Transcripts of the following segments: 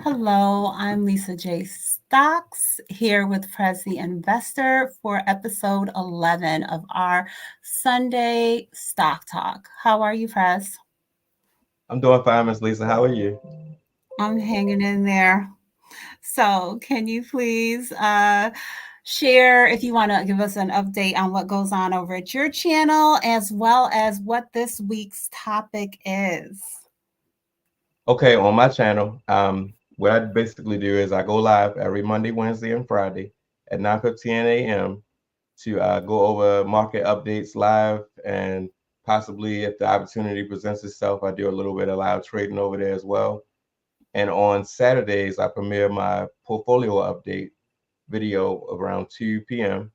Hello, I'm Lisa J. Stocks here with Prez the Investor for episode 11 of our Sunday Stock Talk. How are you, Prez? I'm doing fine, Miss Lisa. How are you? I'm hanging in there. So, can you please share if you want to give us an update on what goes on over at your channel as well as what this week's topic is? Okay, on my channel, what I basically do is I go live every Monday, Wednesday, and Friday at 9:15 a.m. to go over market updates live, and possibly if the opportunity presents itself, I do a little bit of live trading over there as well. And on Saturdays, I premiere my portfolio update video around 2 p.m.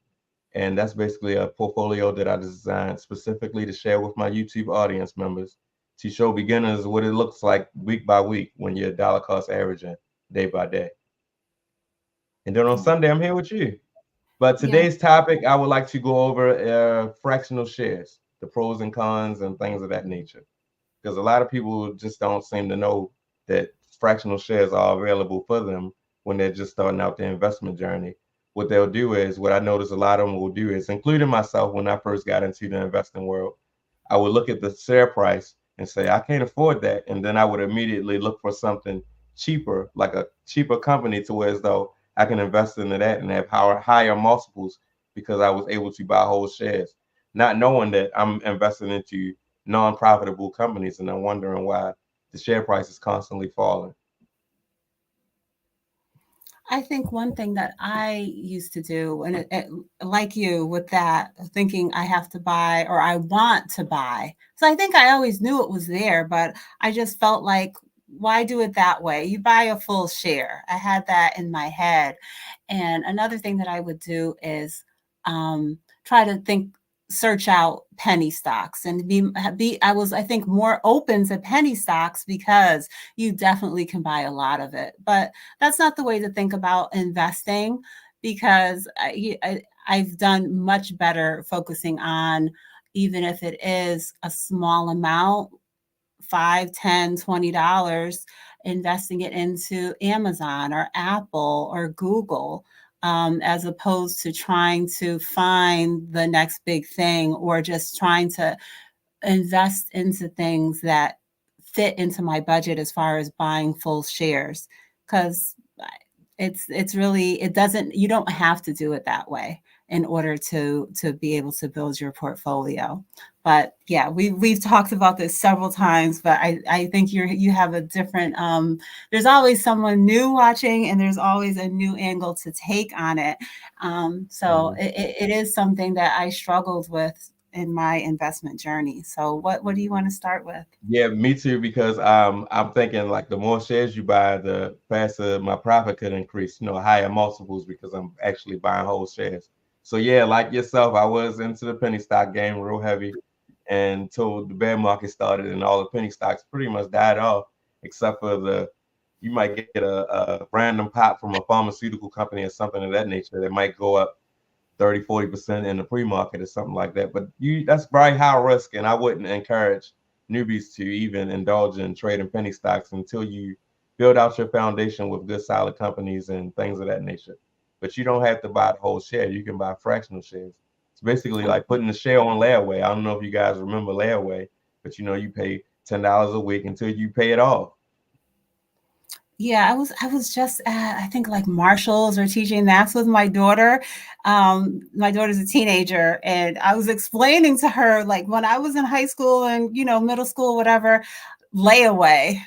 And that's basically a portfolio that I designed specifically to share with my YouTube audience members to show beginners what it looks like week by week when you're dollar cost averaging day by day. And then on Sunday, I'm here with you. But Yeah. today's topic, I would like to go over fractional shares, the pros and cons and things of that nature. Because a lot of people just don't seem to know that fractional shares are available for them when they're just starting out their investment journey. What they'll do is, what I notice a lot of them will do is, including myself when I first got into the investing world, I would look at the share price and say, I can't afford that. And then I would immediately look for something cheaper, like a cheaper company, to where as though I can invest into that and have higher multiples because I was able to buy whole shares, not knowing that I'm investing into non-profitable companies, and I'm wondering why the share price is constantly falling. I think one thing that I used to do, and like you with that, thinking I have to buy or I want to buy. So I think I always knew it was there, but I just felt like, why do it that way? You buy a full share. I had that in my head. And another thing that I would do is try to search out penny stocks and I was, I think, more open to penny stocks because you definitely can buy a lot of it. But that's not the way to think about investing because I've done much better focusing on, even if it is a small amount, 5, 10, $20, investing it into Amazon or Apple or Google, as opposed to trying to find the next big thing or just trying to invest into things that fit into my budget as far as buying full shares. Because it's really, it doesn't, you don't have to do it that way in order to be able to build your portfolio. But yeah, we've talked about this several times, but I think you have a different, there's always someone new watching and there's always a new angle to take on it. So Mhm. it is something that I struggled with in my investment journey. So what do you want to start with? Yeah, me too, because I'm thinking like the more shares you buy, the faster my profit could increase, higher multiples because I'm actually buying whole shares. So yeah, like yourself, I was into the penny stock game real heavy until the bear market started and all the penny stocks pretty much died off, except for you might get a random pop from a pharmaceutical company or something of that nature that might go up 30, 40% in the pre-market or something like that. But that's very high risk, and I wouldn't encourage newbies to even indulge in trading penny stocks until you build out your foundation with good solid companies and things of that nature. But you don't have to buy the whole share. You can buy fractional shares. It's basically like putting the share on layaway. I don't know if you guys remember layaway, but you pay $10 a week until you pay it off. Yeah, I was just at, I think, like Marshalls or TJ Maxx with my daughter. My daughter's a teenager, and I was explaining to her, like, when I was in high school and middle school, whatever, layaway.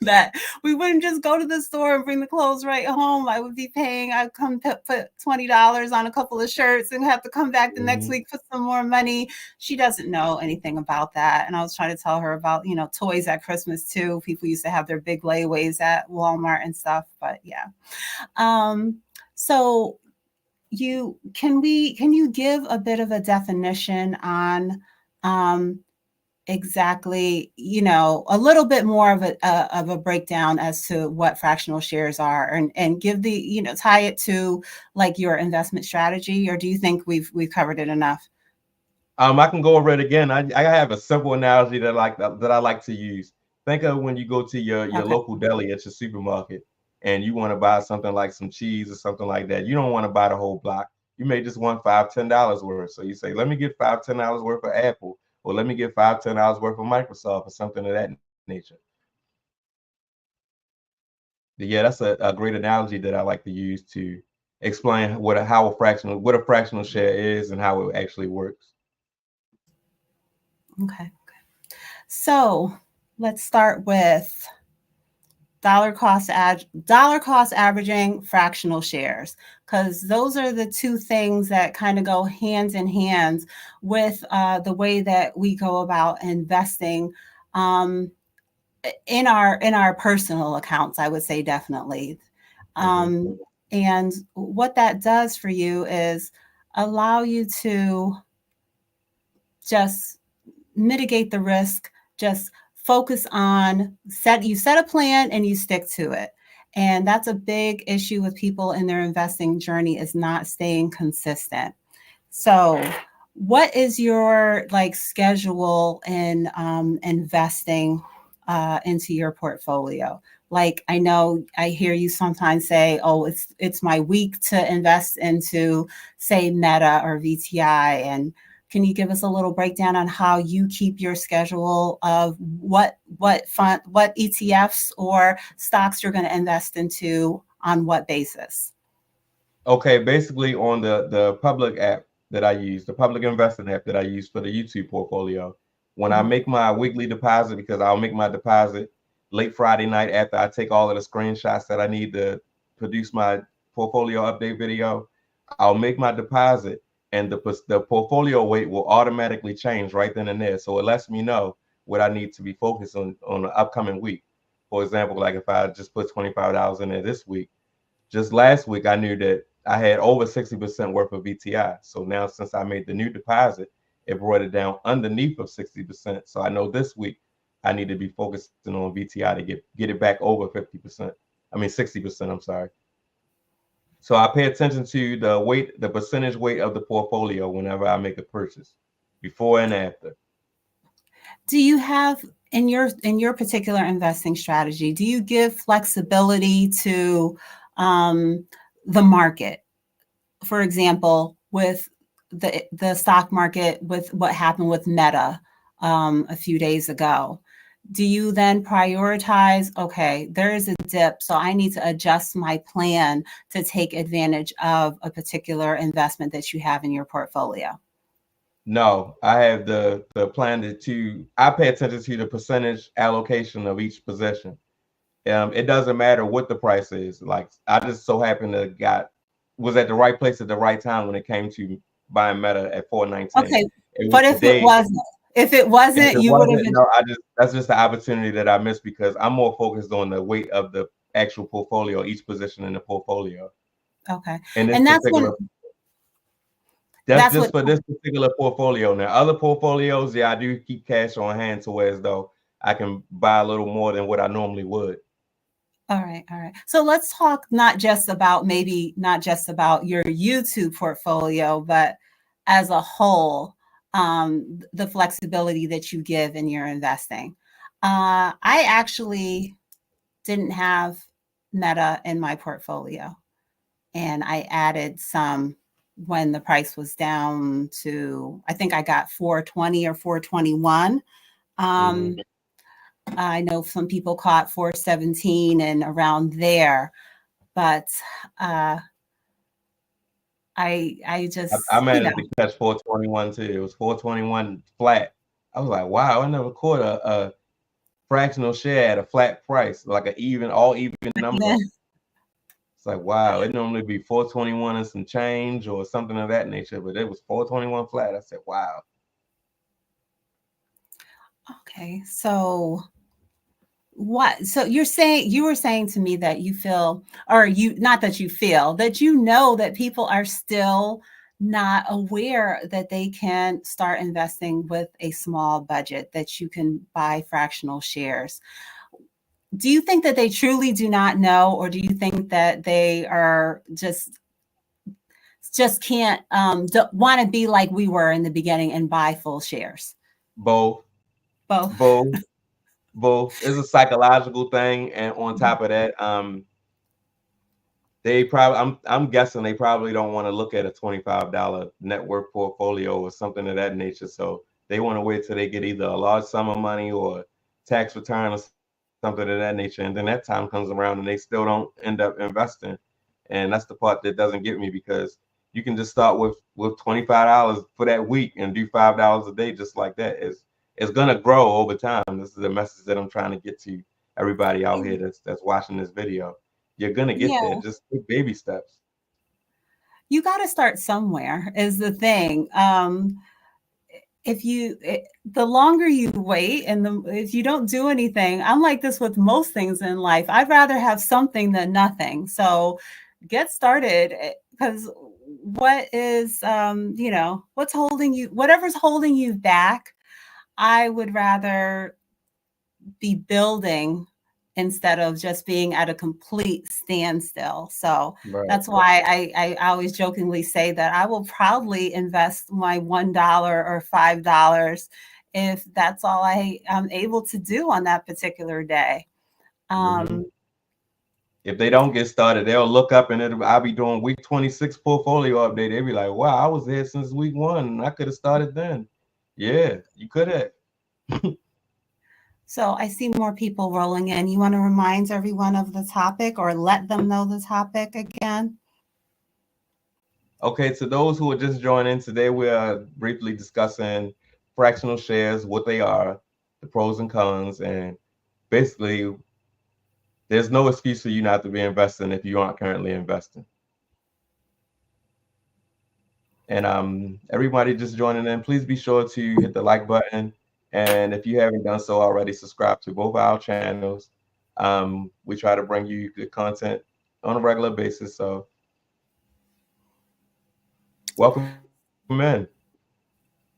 That we wouldn't just go to the store and bring the clothes right home. I would be paying. I'd come put $20 on a couple of shirts and have to come back the next Hmm. week for some more money. She doesn't know anything about that, and I was trying to tell her about toys at Christmas too. People used to have their big layaways at Walmart and stuff. But yeah, um, so can you give a bit of a definition on um exactly, a little bit more of a breakdown as to what fractional shares are, and give the, tie it to like your investment strategy, or do you think we've covered it enough? I can go over it again. I have a simple analogy that I like to use. Think of when you go to your Okay. local deli at your supermarket. and you want to buy something like some cheese or something like that, you don't want to buy the whole block. You may just want $5, $10 worth. So you say, let me get $5, $10 worth of Apple, or let me get $5, $10 worth of Microsoft, or something of that nature. But yeah, that's a great analogy that I like to use to explain what a fractional share is and how it actually works. Okay. So let's start with dollar cost averaging fractional shares, because those are the two things that kind of go hands in hands with the way that we go about investing um, in our personal accounts. I would say definitely. Hmm. um, and what that does for you is allow you to just mitigate the risk, just focus on you set a plan and you stick to it. And that's a big issue with people in their investing journey, is not staying consistent. So what is your like schedule in investing into your portfolio? Like, I know I hear you sometimes say, "Oh, it's my week to invest into, say, Meta or VTI." And can you give us a little breakdown on how you keep your schedule of what ETFs or stocks you're going to invest into on what basis? Okay, basically on the public app that I use, the public investing app that I use for the YouTube portfolio, when I Mhm. make my weekly deposit, because I'll make my deposit late Friday night after I take all of the screenshots that I need to produce my portfolio update video, I'll make my deposit, and the portfolio weight will automatically change right then and there. So it lets me know what I need to be focused on the upcoming week. For example, like if I just put $25 in there this week, just last week, I knew that I had over 60% worth of VTI. So now, since I made the new deposit, it brought it down underneath of 60%. So I know this week I need to be focusing on VTI to get it back over 50%. I mean 60%. I'm sorry. So I pay attention to the percentage weight of the portfolio whenever I make a purchase, before and after. Do you have in your particular investing strategy, do you give flexibility to um, the market? For example, with the stock market, with what happened with Meta a few days ago, do you then prioritize, okay, there is a dip, so I need to adjust my plan to take advantage of a particular investment that you have in your portfolio? No, I have the plan to I pay attention to the percentage allocation of each position. It doesn't matter what the price is. Like I just so happened to got was at the right place at the right time when it came to buying Meta at 419. Okay, It was but if it today. wasn't, if it If wasn't, it you would have wasn't, no, I just that's just the opportunity that I missed because I'm more focused on the weight of the actual portfolio, each position in the portfolio. okay. In this And particular, that's that's just what for this particular portfolio. Now, other portfolios, yeah, I do keep cash on hand to where as though I can buy a little more than what I normally would. all right, all right. So let's talk not just about, maybe not just about your YouTube portfolio, but as a whole, the flexibility that you give in your investing. I actually didn't have Meta in my portfolio, and I added some when the price was down to, I think I got 420 or 421. Hmm. Um, I know some people caught 417 and around there, but uh, I I just, managed to catch 421 too. It was 421 flat. I was like, wow, I never caught a fractional share at a flat price, like an even, all even number. even, It's like, wow, it normally be 421 and some change or something of that nature, but it was 421 flat. I said, wow. okay. So what? So you're saying, you were saying to me that you feel, or you, not that you feel, that you know that people are still not aware that they can start investing with a small budget, that you can buy fractional shares. Do you think that they truly do not know, or do you think that they are just can't want to be like we were in the beginning and buy full shares? Both, Both. both, both. It's a psychological thing, and on top of that, they probably, I'm guessing they probably don't want to look at a $25 net worth portfolio or something of that nature. So they want to wait till they get either a large sum of money or tax return or something of that nature. And then that time comes around and they still don't end up investing. And that's the part that doesn't get me, because you can just start with $25 for that week and do $5 a day just like that. It's gonna grow over time. This is the message that I'm trying to get to everybody out here that's watching this video. You're gonna get there. Yeah, Just take baby steps. you got to start somewhere is the thing. If you the longer you wait and if you don't do anything, I'm like this with most things in life. I'd rather have something than nothing. So get started, because what is what's holding you, whatever's holding you back, I would rather be building instead of just being at a complete standstill. So Right. that's why I always jokingly say that I will proudly invest my $1 or $5 if that's all I am able to do on that particular day. Hmm. Um, If they don't get started, they'll look up and I'll be doing week 26 portfolio update. They'll be like, wow, I was there since week one and I could have started then. Yeah, you could have. so I see more people rolling in. You want to remind everyone of the topic or let them know the topic again? Okay, to those who are just joining today, we are briefly discussing fractional shares, what they are, the pros and cons, and basically, there's no excuse for you not to be investing if you aren't currently investing. And everybody just joining in, please be sure to hit the like button. And if you haven't done so already, subscribe to both our channels. We try to bring you good content on a regular basis. So welcome in.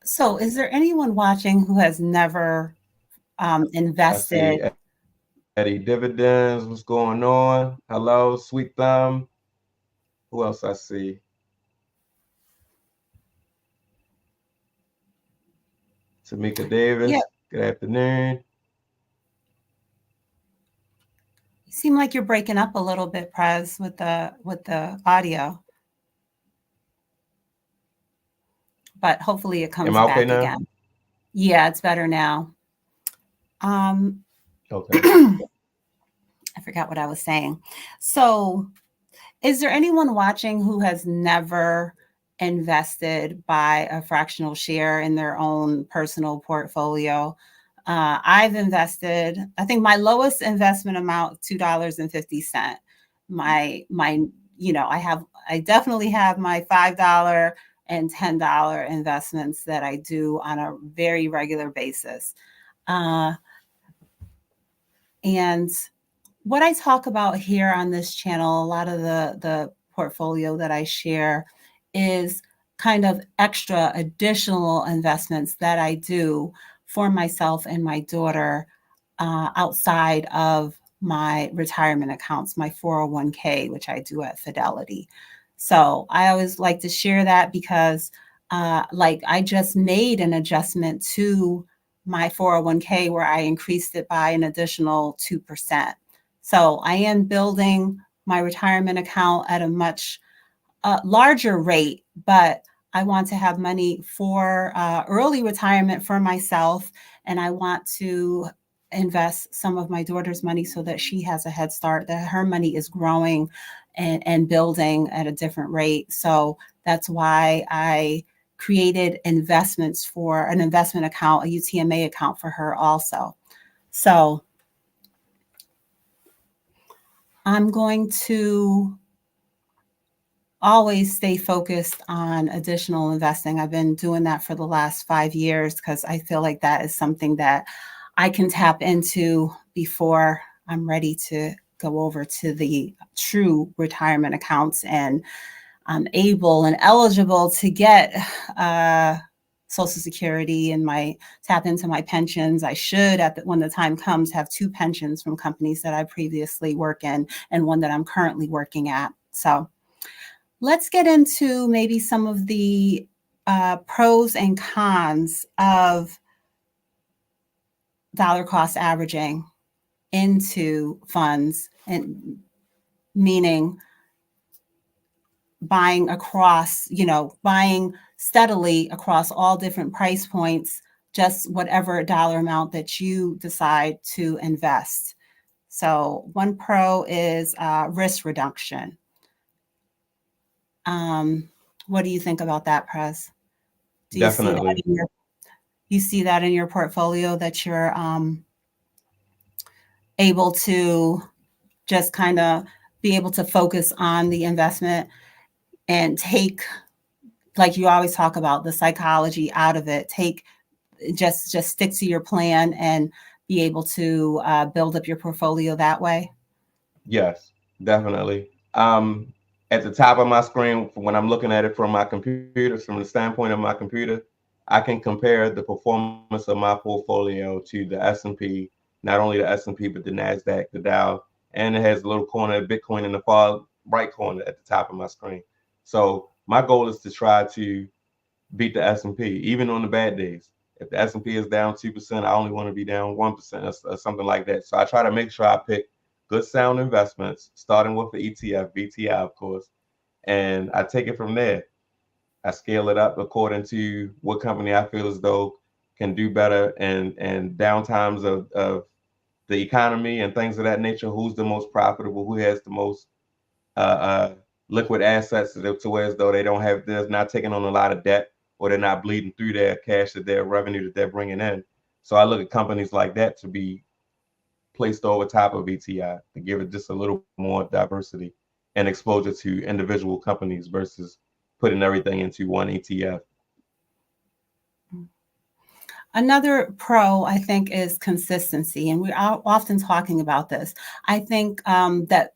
So, is there anyone watching who has never I see invested? Eddie Dividends. What's going on? Hello, Sweet Thumb. Who else I see? Tamika Yeah, Davis. Good afternoon. you seem like you're breaking up a little bit, Prez, with the audio, but hopefully it Am comes I okay back now? again. Yeah, it's better now. Um, Okay. I forgot what I was saying. So, is there anyone watching who has never invested by a fractional share in their own personal portfolio? I've invested, I think my lowest investment amount, $2.50. My, I definitely have my $5 and $10 investments that I do on a very regular basis. Uh, and what I talk about here on this channel, a lot of the portfolio that I share is kind of extra additional investments that I do for myself and my daughter, outside of my retirement accounts, my 401k, which I do at Fidelity. So I always like to share that because, like, I just made an adjustment to my 401k where I increased it by an additional 2%. So I am building my retirement account at a much larger rate, but I want to have money for early retirement for myself, and I want to invest some of my daughter's money so that she has a head start, that her money is growing and building at a different rate. So that's why I created investments for an investment account, a UTMA account for her also. So I'm going to always stay focused on additional investing. I've been doing that for the last 5 years because I feel like that is something that I can tap into before I'm ready to go over to the true retirement accounts and I'm able and eligible to get Social Security and my tap into my pensions. I should, when the time comes, have two pensions from companies that I previously work in and one that I'm currently working at. So let's get into maybe some of the pros and cons of dollar cost averaging into funds, and meaning buying across, buying steadily across all different price points, just whatever dollar amount that you decide to invest. So one pro is risk reduction. Um, what do you think about that, Prez? Do you see that Definitely. in your portfolio that you're able to just kind of be able to focus on the investment and take, like you always talk about, the psychology out of it. Take just stick to your plan and be able to build up your portfolio that way. Yes, definitely. At the top of my screen, when I'm looking at it from my computer, from the standpoint of my computer, I can compare the performance of my portfolio to the S&P, not only the S&P, but the NASDAQ, the Dow, and it has a little corner of Bitcoin in the far right corner at the top of my screen. So my goal is to try to beat the S&P, even on the bad days. If the S&P is down 2%, I only want to be down 1% or something like that. So I try to make sure I pick good sound investments, starting with the ETF, VTI, of course, and I take it from there. I scale it up according to what company I feel as though can do better and downtimes of the economy and things of that nature. Who's the most profitable? Who has the most uh, uh, liquid assets to where as though they're not taking on a lot of debt or they're not bleeding through their cash, that their revenue that they're bringing in. So I look at companies like that to be placed over top of ETI to give it just a little more diversity and exposure to individual companies versus putting everything into one ETF. Another pro, I think, is consistency, and we are often talking about this. I think that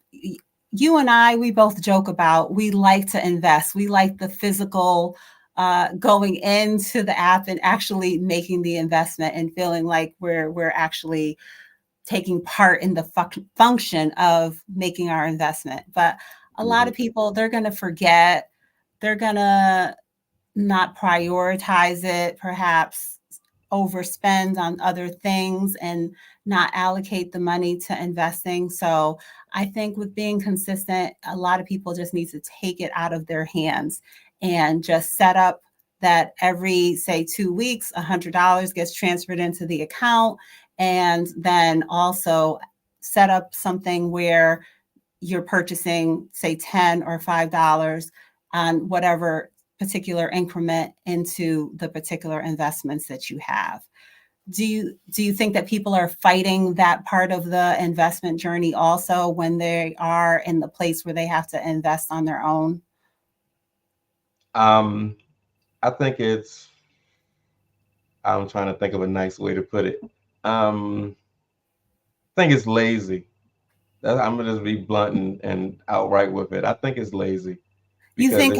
you and I, we both joke about, we like to invest. We like the physical going into the app and actually making the investment and feeling like we're actually taking part in the function of making our investment. But a lot of Mhm. people, they're going to forget. They're going to not prioritize it, perhaps overspend on other things and not allocate the money to investing. So I think with being consistent, a lot of people just need to take it out of their hands and just set up that every, say, 2 weeks, $100 gets transferred into the account. And then also set up something where you're purchasing, say, 10 or $5 on whatever particular increment into the particular investments that you have. Do you think that people are fighting that part of the investment journey also when they are in the place where they have to invest on their own? Um, I think I'm trying to think of a nice way to put it. I think it's lazy. I'm gonna just be blunt and outright with it. I think it's lazy. You Because think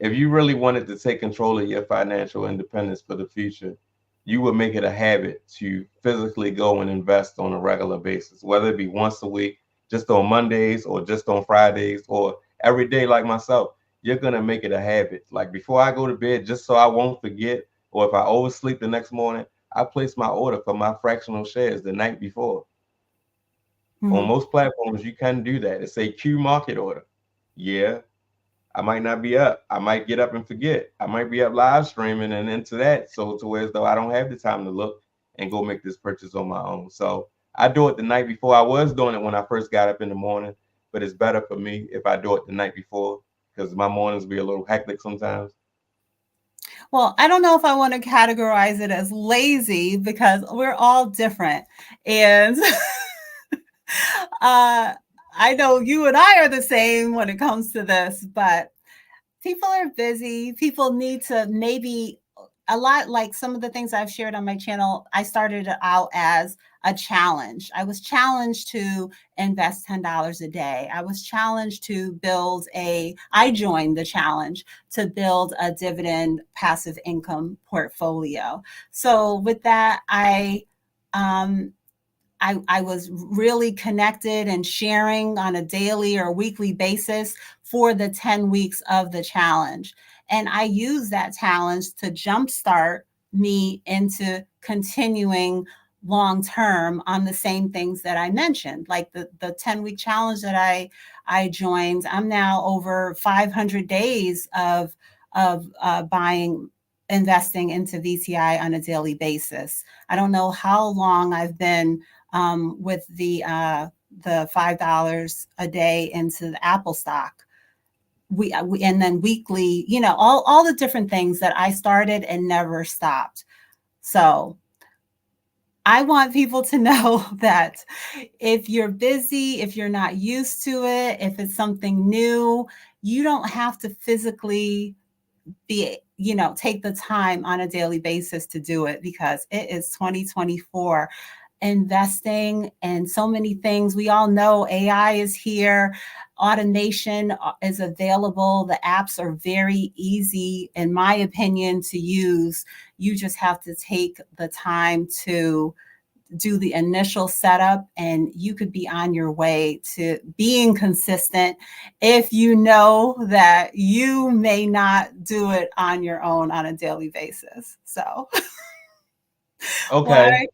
if you really wanted to take control of your financial independence for the future, you would make it a habit to physically go and invest on a regular basis, whether it be once a week, just on Mondays or just on Fridays or every day like myself. You're gonna make it a habit. Like before I go to bed, just so I won't forget, or if I oversleep the next morning, I place my order for my fractional shares the night before. On Mhm. most platforms, you can do that. It's a Q market order. Yeah, I might not be up. I might get up and forget. I might be up live streaming and into that. So to where as though I don't have the time to look and go make this purchase on my own. So I do it the night before. I was doing it when I first got up in the morning, but it's better for me if I do it the night before because my mornings be a little hectic sometimes. Well, I don't know if I want to categorize it as lazy because we're all different. And I know you and I are the same when it comes to this, but people are busy. People need to maybe a lot, like some of the things I've shared on my channel. I started it out as a challenge. I was challenged to invest $10 a day. I was challenged to I joined the challenge to build a dividend passive income portfolio. So with that, um, I was really connected and sharing on a daily or weekly basis for the 10 weeks of the challenge. And I used that challenge to jumpstart me into continuing long term on the same things that I mentioned, like the 10-week challenge that I joined. I'm now over 500 days of buying, investing into VTI on a daily basis. I don't know how long I've been with the $5 a day into the Apple stock. We and then weekly, all the different things that I started and never stopped. So I want people to know that if you're busy, if you're not used to it, if it's something new, you don't have to physically take the time on a daily basis to do it, because it is 2024. Investing and so many things. We all know AI is here. Automation is available. The apps are very easy, in my opinion, to use. You just have to take the time to do the initial setup, and you could be on your way to being consistent if you know that you may not do it on your own on a daily basis. So why, Okay.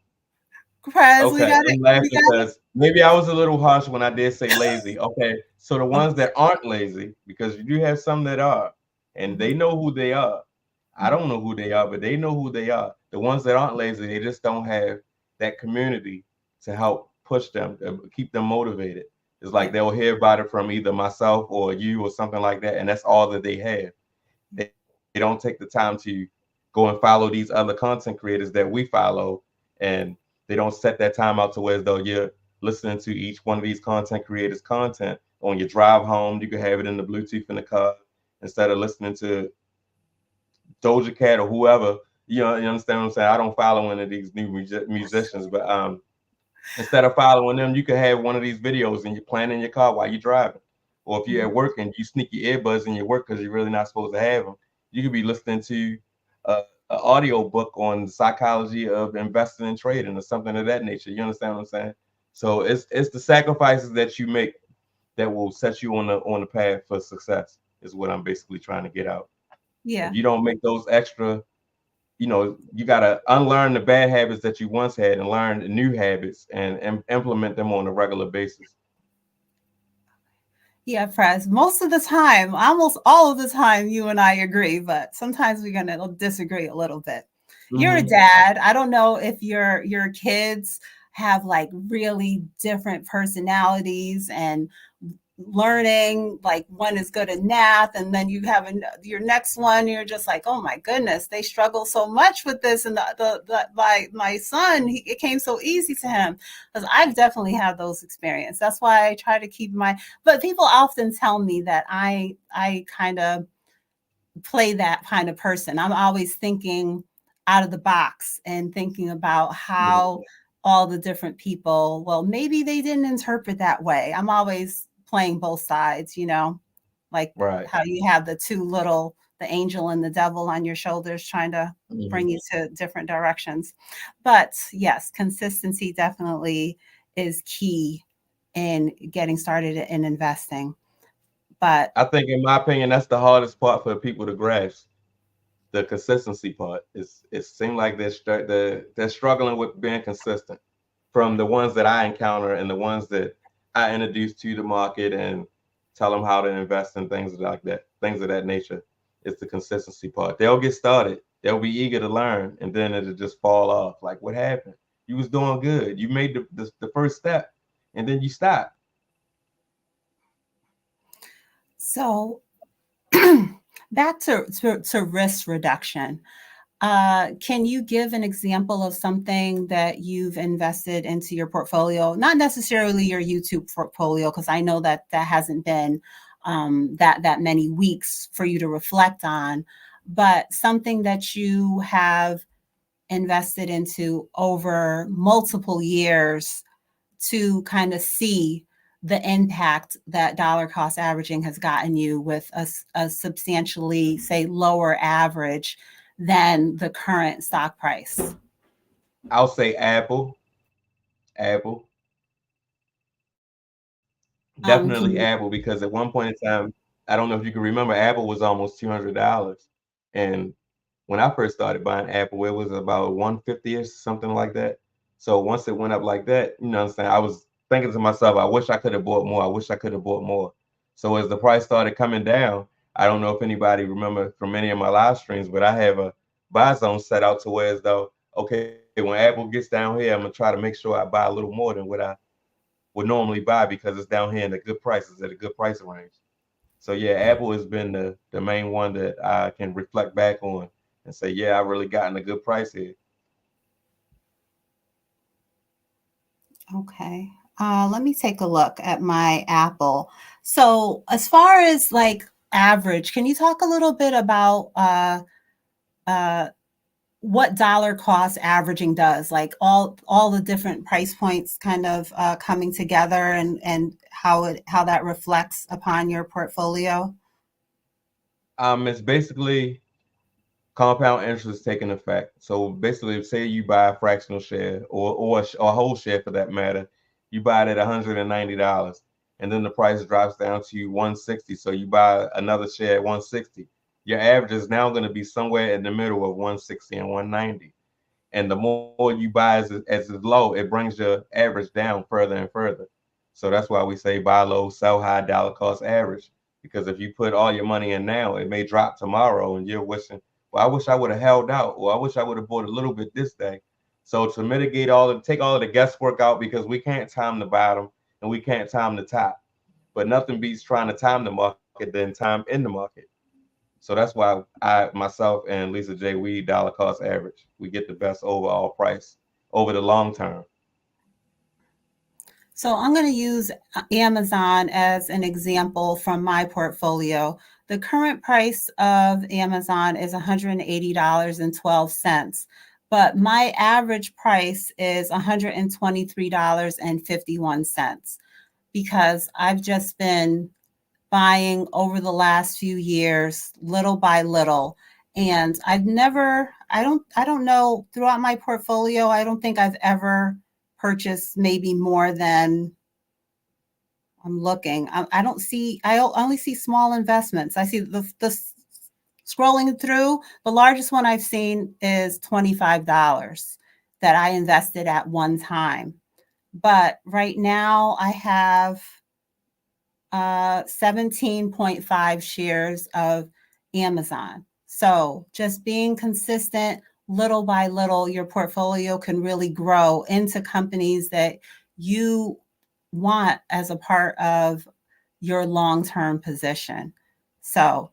Prez, we Okay, got it. I'm We laughing got it. because maybe I was a little harsh when I did say lazy. Okay, so the ones that aren't lazy, because you do have some that are, and they know who they are. I don't know who they are, but they know who they are. The ones that aren't lazy, they just don't have that community to help push them, keep them motivated. It's like Yeah, they'll hear about it from either myself or you or something like that, and that's all that they have. They don't take the time to go and follow these other content creators that we follow, and they don't set that time out to where as though you're listening to each one of these content creators' content on your drive home. You can have it in the Bluetooth in the car instead of listening to Doja Cat or whoever. You understand what I'm saying? I don't follow any of these new musicians, but instead of following them, you can have one of these videos and you're playing in your car while you're driving. Or if you're at work and you sneak your earbuds in your work because you're really not supposed to have them, you could be listening to an audio book on the psychology of investing and trading or something of that nature. You understand what I'm saying? So it's the sacrifices that you make that will set you on the path for success. Is what I'm basically trying to get out. If yeah, you don't make those extra, you got to unlearn the bad habits that you once had and learn new habits and implement them on a regular basis. yeah, Prez. Most of the time, almost all of the time, you and I agree, but sometimes we're gonna disagree a little bit. You're a Hmm. dad. I don't know if your kids have like really different personalities and learning, like one is good at math, and then you have your next one, you're just like, oh my goodness, they struggle so much with this, and my son, it came so easy to him. Because I've definitely had those experiences. That's why I try to keep my, but people often tell me that I kind of play that kind of person. I'm always thinking out of the box and thinking about how all the different people, well, maybe they didn't interpret that way. I'm always playing both sides, like Right. how you have the angel and the devil on your shoulders trying to Hmm. bring you to different directions. But yes, consistency definitely is key in getting started in investing. But I think, in my opinion, that's the hardest part for people to grasp. The consistency part is it seems like they're struggling with being consistent from the ones that I encounter and the ones that I introduce to the market and tell them how to invest in things like that, things of that nature. It's the consistency part. They'll get started, they'll be eager to learn, and then it'll just fall off. Like, what happened? You was doing good, you made the first step, and then you stopped. so back to risk reduction. Can you give an example of something that you've invested into your portfolio? Not necessarily your YouTube portfolio, because I know that that hasn't been that many weeks for you to reflect on, but something that you have invested into over multiple years to kind of see the impact that dollar cost averaging has gotten you with a substantially, say, lower average than the current stock price. I'll say Apple, definitely Can you, Apple, because at one point in time, I don't know if you can remember, Apple was almost $200, and when I first started buying Apple, it was about 150 or something like that. So once it went up like that, you know what I'm saying, I was thinking to myself, I wish I could have bought more. I wish I could have bought more. So as the price started coming down, I don't know if anybody remember from any of my live streams, but I have a buy zone set out to where as though, okay, when Apple gets down here, I'm gonna try to make sure I buy a little more than what I would normally buy because it's down here in the good prices at a good price range. So yeah, Apple has been the main one that I can reflect back on and say, yeah, I really gotten a good price here. Okay. Let me take a look at my Apple. So, as far as like average, can you talk a little bit about uh, what dollar cost averaging does? Like all the different price points kind of coming together, and how that reflects upon your portfolio. It's basically compound interest taking effect. So basically, say you buy a fractional share or a whole share for that matter, you buy it at $190, and then the price drops down to 160. So you buy another share at 160. Your average is now going to be somewhere in the middle of 160 and 190. And the more you buy as it's low, it brings your average down further and further. So that's why we say buy low, sell high, dollar cost average. Because if you put all your money in now, it may drop tomorrow, and you're wishing, well, I wish I would have held out, or I wish I would have bought a little bit this day. So to mitigate take all of the guesswork out, because we can't time the bottom and we can't time the top. But nothing beats trying to time the market than time in the market. So that's why I, myself, and Lisa J, we dollar cost average. We get the best overall price over the long term. So I'm going to use Amazon as an example from my portfolio. The current price of Amazon is $180.12, but my average price is $123.51 because I've just been buying over the last few years, little by little. And I don't know, throughout my portfolio, I don't think I've ever purchased maybe more than, I'm looking. I don't see. I only see small investments. I see the scrolling through. The largest one I've seen is $25 that I invested at one time. But right now, I have 17.5 shares of Amazon. So just being consistent, little by little, your portfolio can really grow into companies that you want as a part of your long term position. So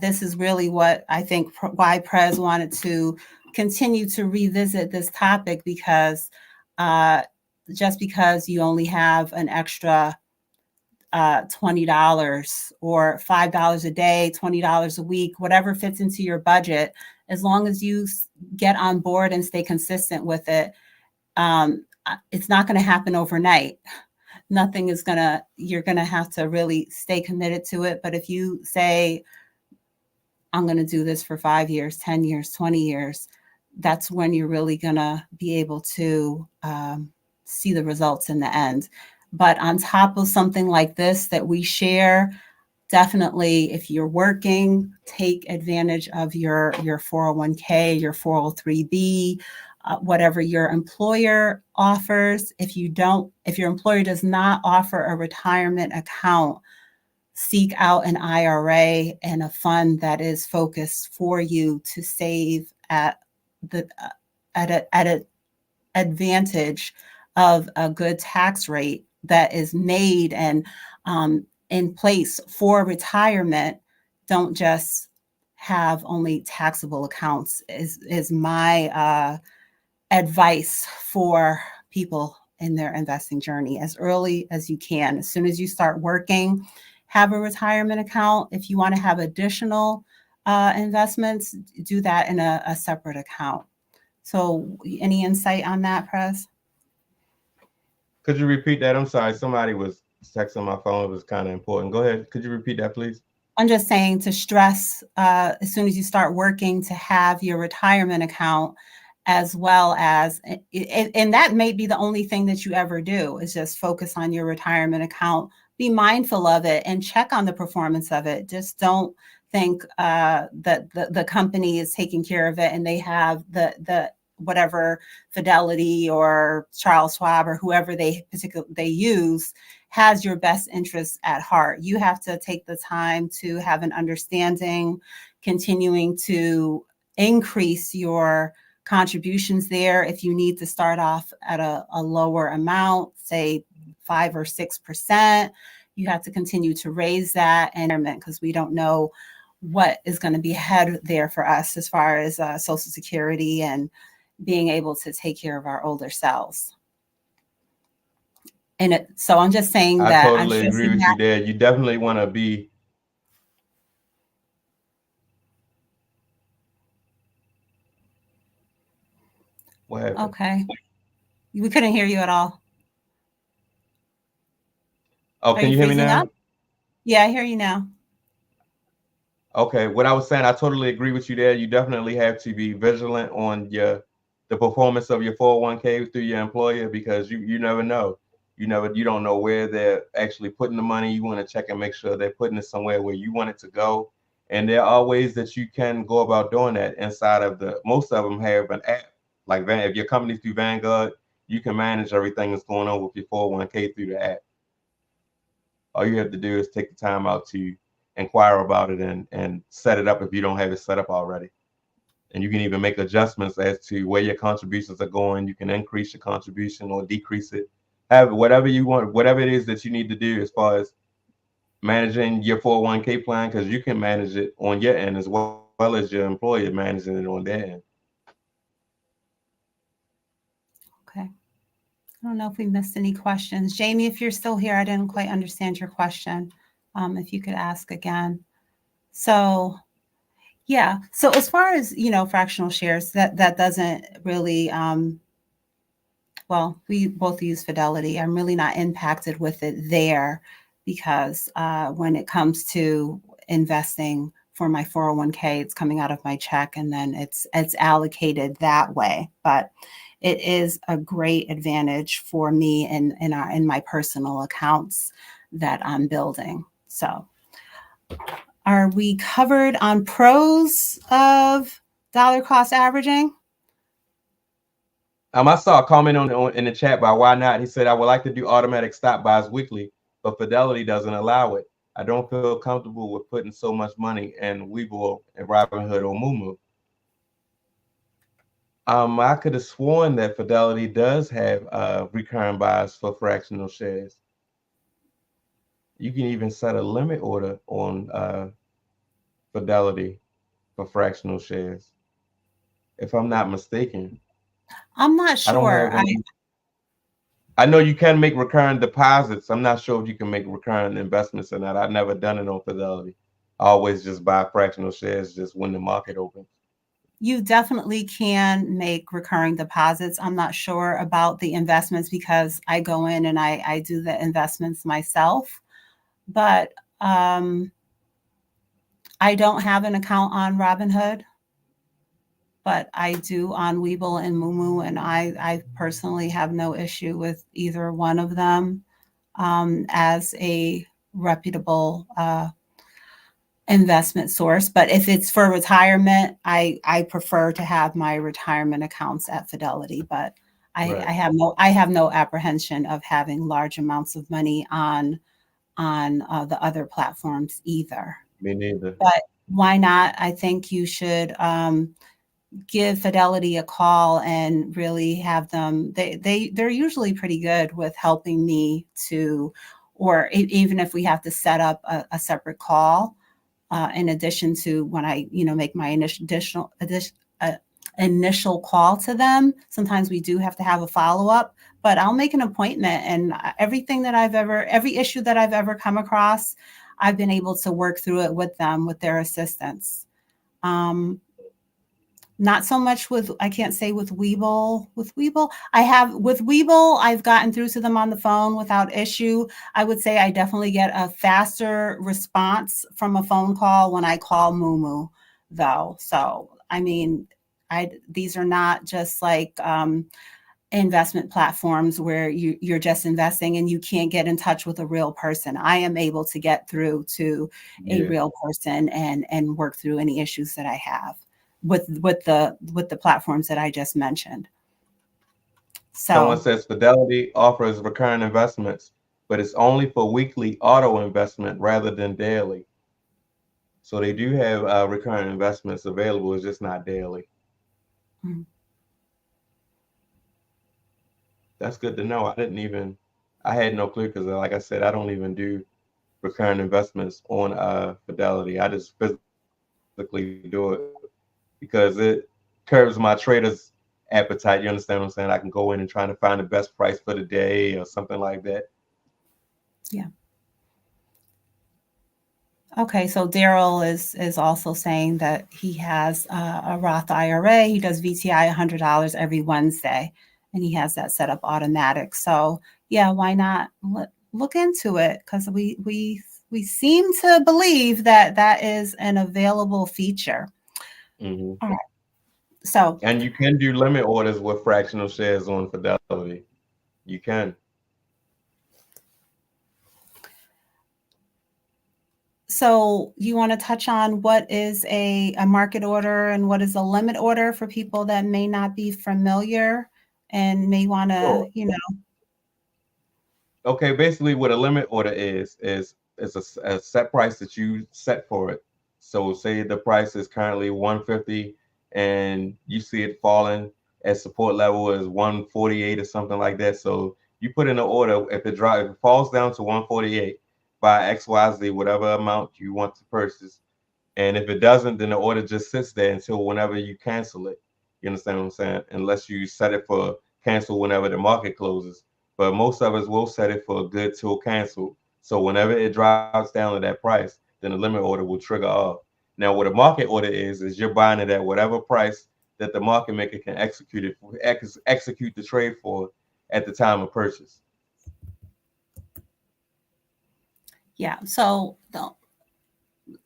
this is really what I think why Prez wanted to continue to revisit this topic, because uh, just because you only have an extra $20 or $5 a day, $20 a week, whatever fits into your budget, as long as you get on board and stay consistent with it, it's not going to happen overnight. Nothing is going to, you're going to have to really stay committed to it. But if you say, I'm going to do this for 5 years, 10 years, 20 years, that's when you're really going to be able to see the results in the end. But on top of something like this that we share, definitely if you're working, take advantage of your 401k, your 403b, whatever your employer offers. If your employer does not offer a retirement account, seek out an IRA and a fund that is focused for you to save the at an advantage of a good tax rate that is made and in place for retirement. Don't just have only taxable accounts is my advice for people in their investing journey as early as you can. As soon as you start working, have a retirement account. If you want to have additional investments, do that in a separate account. So, any insight on that, Press? Could you repeat that? I'm sorry, somebody was texting my phone. It was kind of important. Go ahead. Could you repeat that, please? I'm just saying to stress as soon as you start working to have your retirement account, as well as, and that may be the only thing that you ever do is just focus on your retirement account. Be mindful of it and check on the performance of it. Just don't think that the company is taking care of it and they have the whatever Fidelity or Charles Schwab or whoever they use has your best interests at heart. You have to take the time to have an understanding, continuing to increase your contributions there. If you need to start off at a lower amount, say 5 or 6%, you have to continue to raise that and because we don't know what is going to be ahead there for us as far as Social Security and being able to take care of our older selves. So I'm just saying I that I'm totally agree stressing with you that. there. You definitely want to be. What happened? Okay. We couldn't hear you at all. Oh, Are can you you hear me freezing now? up? Yeah, I hear you now. Okay, what I was saying, I totally agree with you there. You definitely have to be vigilant on the performance of your 401k through your employer, because you never know. You don't know where they're actually putting the money. You want to check and make sure they're putting it somewhere where you want it to go. And there are ways that you can go about doing that inside of most of them have an app. Like if your company's through Vanguard, you can manage everything that's going on with your 401k through the app. All you have to do is take the time out to inquire about it and set it up if you don't have it set up already. And you can even make adjustments as to where your contributions are going. You can increase your contribution or decrease it. Have whatever you want, whatever it is that you need to do as far as managing your 401k plan, because you can manage it on your end as well as your employer managing it on their end. Okay. I don't know if we missed any questions. Jamie, if you're still here, I didn't quite understand your question. If you could ask again. So, yeah. So as far as, fractional shares, that doesn't really, well, we both use Fidelity. I'm really not impacted with it there because when it comes to investing for my 401k, it's coming out of my check and then it's allocated that way. But it is a great advantage for me in my personal accounts that I'm building. So, are we covered on pros of dollar cost averaging? I saw a comment in the chat by Why Not. He said, I would like to do automatic stop buys weekly, but Fidelity doesn't allow it. I don't feel comfortable with putting so much money in Webull and Robinhood or Moo Moo. I could have sworn that Fidelity does have recurring buys for fractional shares. You can even set a limit order on Fidelity for fractional shares, if I'm not mistaken. I'm not I don't sure. have any. I know you can make recurring deposits. I'm not sure if you can make recurring investments or not. I've never done it on Fidelity. I always just buy fractional shares just when the market opens. You definitely can make recurring deposits. I'm not sure about the investments because I go in and I do the investments myself, but I don't have an account on Robinhood, but I do on Webull and Moo Moo, and I personally have no issue with either one of them as a reputable investment source. But if it's for retirement, I prefer to have my retirement accounts at Fidelity. But I Right. have no apprehension of having large amounts of money on the other platforms either. Me neither. But why not? I think you should give Fidelity a call and really have them. They're usually pretty good with helping me to, or even if we have to set up a separate call in addition to when I, make my initial call to them. Sometimes we do have to have a follow up, but I'll make an appointment and every issue that I've ever come across, I've been able to work through it with them with their assistance. Um, Not so much with, I can't say with Webull. With Webull, I've gotten through to them on the phone without issue. I would say I definitely get a faster response from a phone call when I call Moo Moo, though. So, I mean, these are not just like investment platforms where you're just investing and you can't get in touch with a real person. I am able to get through to a Yeah. real person and work through any issues that I have. with the platforms that I just mentioned. Someone So, says Fidelity offers recurring investments, but it's only for weekly auto investment rather than daily. So they do have recurring investments available. It's just not daily. mm, That's good to know. I had no clue because, like I said, I don't even do recurring investments on Fidelity. I just physically do it because it curbs my trader's appetite. You understand what I'm saying? I can go in and try to find the best price for the day or something like that. yeah. Okay, so Daryl is also saying that he has a Roth IRA. He does VTI $100 every Wednesday, and he has that set up automatic. So yeah, why not look into it? Because we seem to believe that that is an available feature. Hmm. All right. So And you can do limit orders with fractional shares on Fidelity. You can. so you want to touch on what is a market order and what is a limit order for people that may not be familiar and may want to, Sure. Okay, basically what a limit order is a set price that you set for it. So say the price is currently 150 and you see it falling at support level is 148 or something like that. So you put in an order if it falls down to 148 by XYZ, whatever amount you want to purchase, and if it doesn't, then the order just sits there until whenever you cancel it. You understand what I'm saying? Unless you set it for cancel whenever the market closes. But most of us will set it for good till cancel. So whenever it drops down to that price, then the limit order will trigger off. Now, what a market order is you're buying it at whatever price that the market maker can execute the trade for at the time of purchase. yeah. So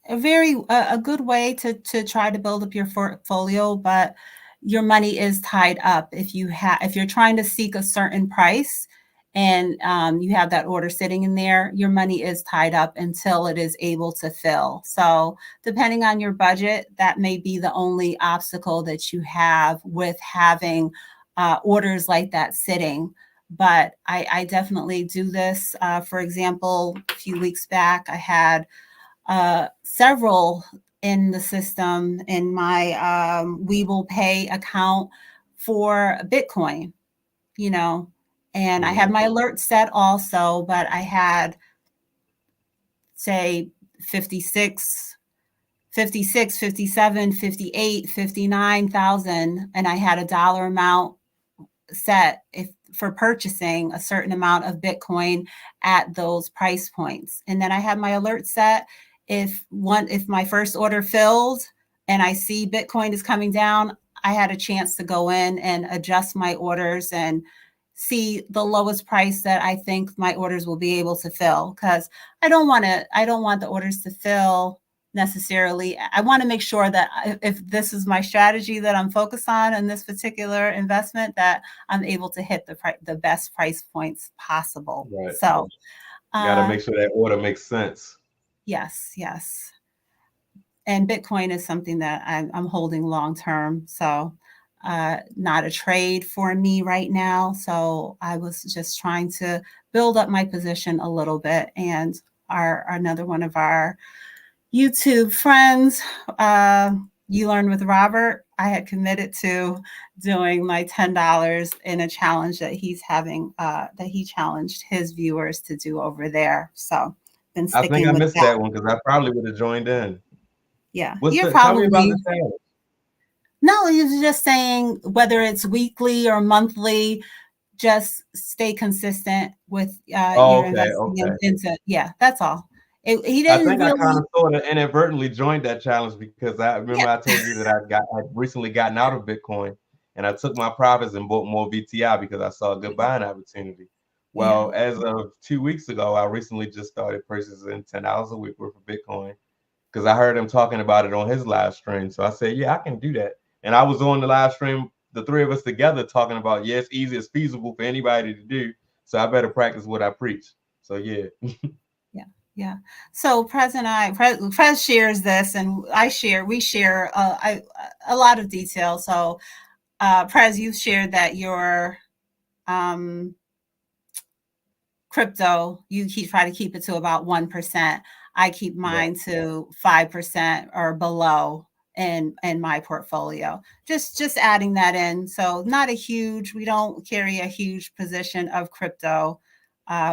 a good way to try to build up your portfolio, but your money is tied up if you're trying to seek a certain price and you have that order sitting in there, your money is tied up until it is able to fill. So depending on your budget, that may be the only obstacle that you have with having orders like that sitting. But I definitely do this. For example, a few weeks back, I had several in the system in my Webull Pay account for Bitcoin, you know, and I had Mhm. my alert set also, but I had, say, 56, 56, 57, 58, 59,000, and I had a dollar amount set if for purchasing a certain amount of Bitcoin at those price points. And then I have my alert set if my first order filled and I see Bitcoin is coming down, I had a chance to go in and adjust my orders and see the lowest price that I think my orders will be able to fill because I don't want the orders to fill necessarily. I want to make sure that if this is my strategy that I'm focused on in this particular investment, that I'm able to hit the best price points possible. Right. So, Got to uh, make sure that order makes sense. yes, yes. And Bitcoin is something that I'm holding long term. So, not a trade for me right now. So, I was just trying to build up my position a little bit. And our another one of our YouTube friends, You Learn with Robert, I had committed to doing my $10 in a challenge that he's having, that he challenged his viewers to do over there. So, been I think I sticking with missed that. that one because I probably would have joined in. Yeah, What's you're the? Tell me about probably the challenge. no. He was just saying whether it's weekly or monthly, just stay consistent with Oh, your okay, investing okay. into. Yeah, that's all. He I didn't think I kind really. of sort of inadvertently joined that challenge because I remember Yeah, I told you that I'd recently gotten out of Bitcoin and I took my profits and bought more VTI because I saw a good buying opportunity. yeah, Well, as of 2 weeks ago, I recently just started purchasing $10 a week worth of Bitcoin because I heard him talking about it on his live stream. So I said, yeah, I can do that. And I was on the live stream, the three of us together talking about, yeah, it's easy, it's feasible for anybody to do. So I better practice what I preach. So yeah. yeah. Yeah. So Prez shares this, and we share a lot of detail. So, Prez, you shared that your um, crypto, try to keep it to about 1%. I keep Yeah. mine to 5% or below in my portfolio. Just adding that in. So not a huge, we don't carry a huge position of crypto.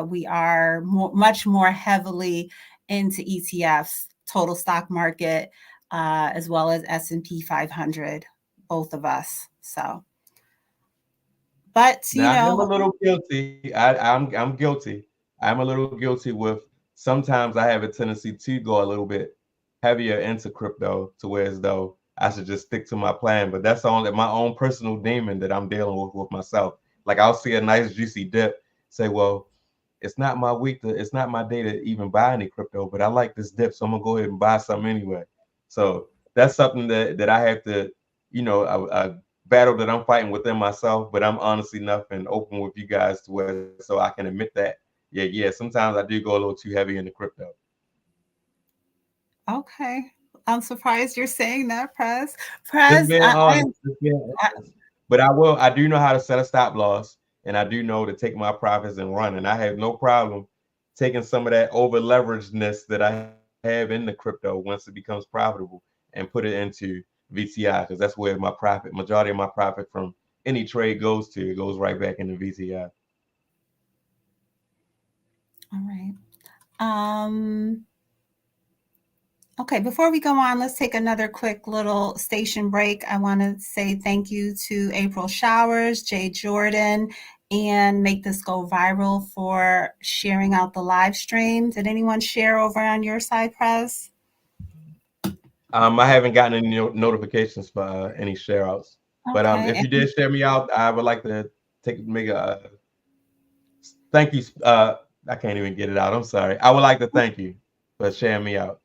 We are much more heavily into ETFs, total stock market, as well as S&P 500, both of us. So, but Now I am a little guilty. I'm guilty. I'm a little guilty with sometimes I have a tendency to go a little bit heavier into crypto to where as though I should just stick to my plan. But that's only my own personal demon that I'm dealing with myself. Like I'll see a nice juicy dip, say, well, it's not my day to even buy any crypto, but I like this dip, so I'm gonna go ahead and buy some anyway. So that's something that I have to, a battle that I'm fighting within myself, but I'm honest enough and open with you guys to where so I can admit that, yeah, sometimes I do go a little too heavy into crypto. okay. I'm surprised you're saying that, Prez. Just Prez, being honest, and just being I, honest. But I do know how to set a stop loss, and I do know to take my profits and run. And I have no problem taking some of that over leveragedness that I have in the crypto once it becomes profitable and put it into VTI because that's where majority of my profit from any trade goes to. It goes right back into VTI. all right. Um, okay, before we go on, let's take another quick little station break. I want to say thank you to April Showers, Jay Jordan, and Make This Go Viral for sharing out the live stream. Did anyone share over on your side, Prez? I haven't gotten any notifications for any share outs, but if Okay. you did share me out, I would like to make a thank you. I can't even get it out. I'm sorry. I would like to thank you for sharing me out.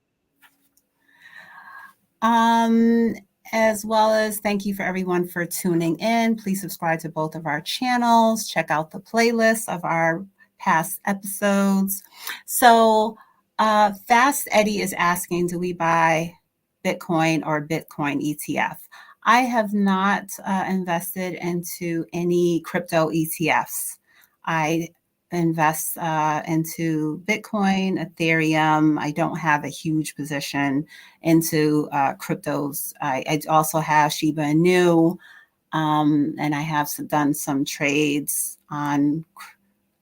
Um, as well as thank you for everyone for tuning in. Please subscribe to both of our channels. Check out the playlist of our past episodes. So, Fast Eddie is asking, do we buy Bitcoin or Bitcoin ETF? I have not invested into any crypto ETFs. I invest into Bitcoin, Ethereum. I don't have a huge position into cryptos. I also have Shiba Inu, and I have done some trades on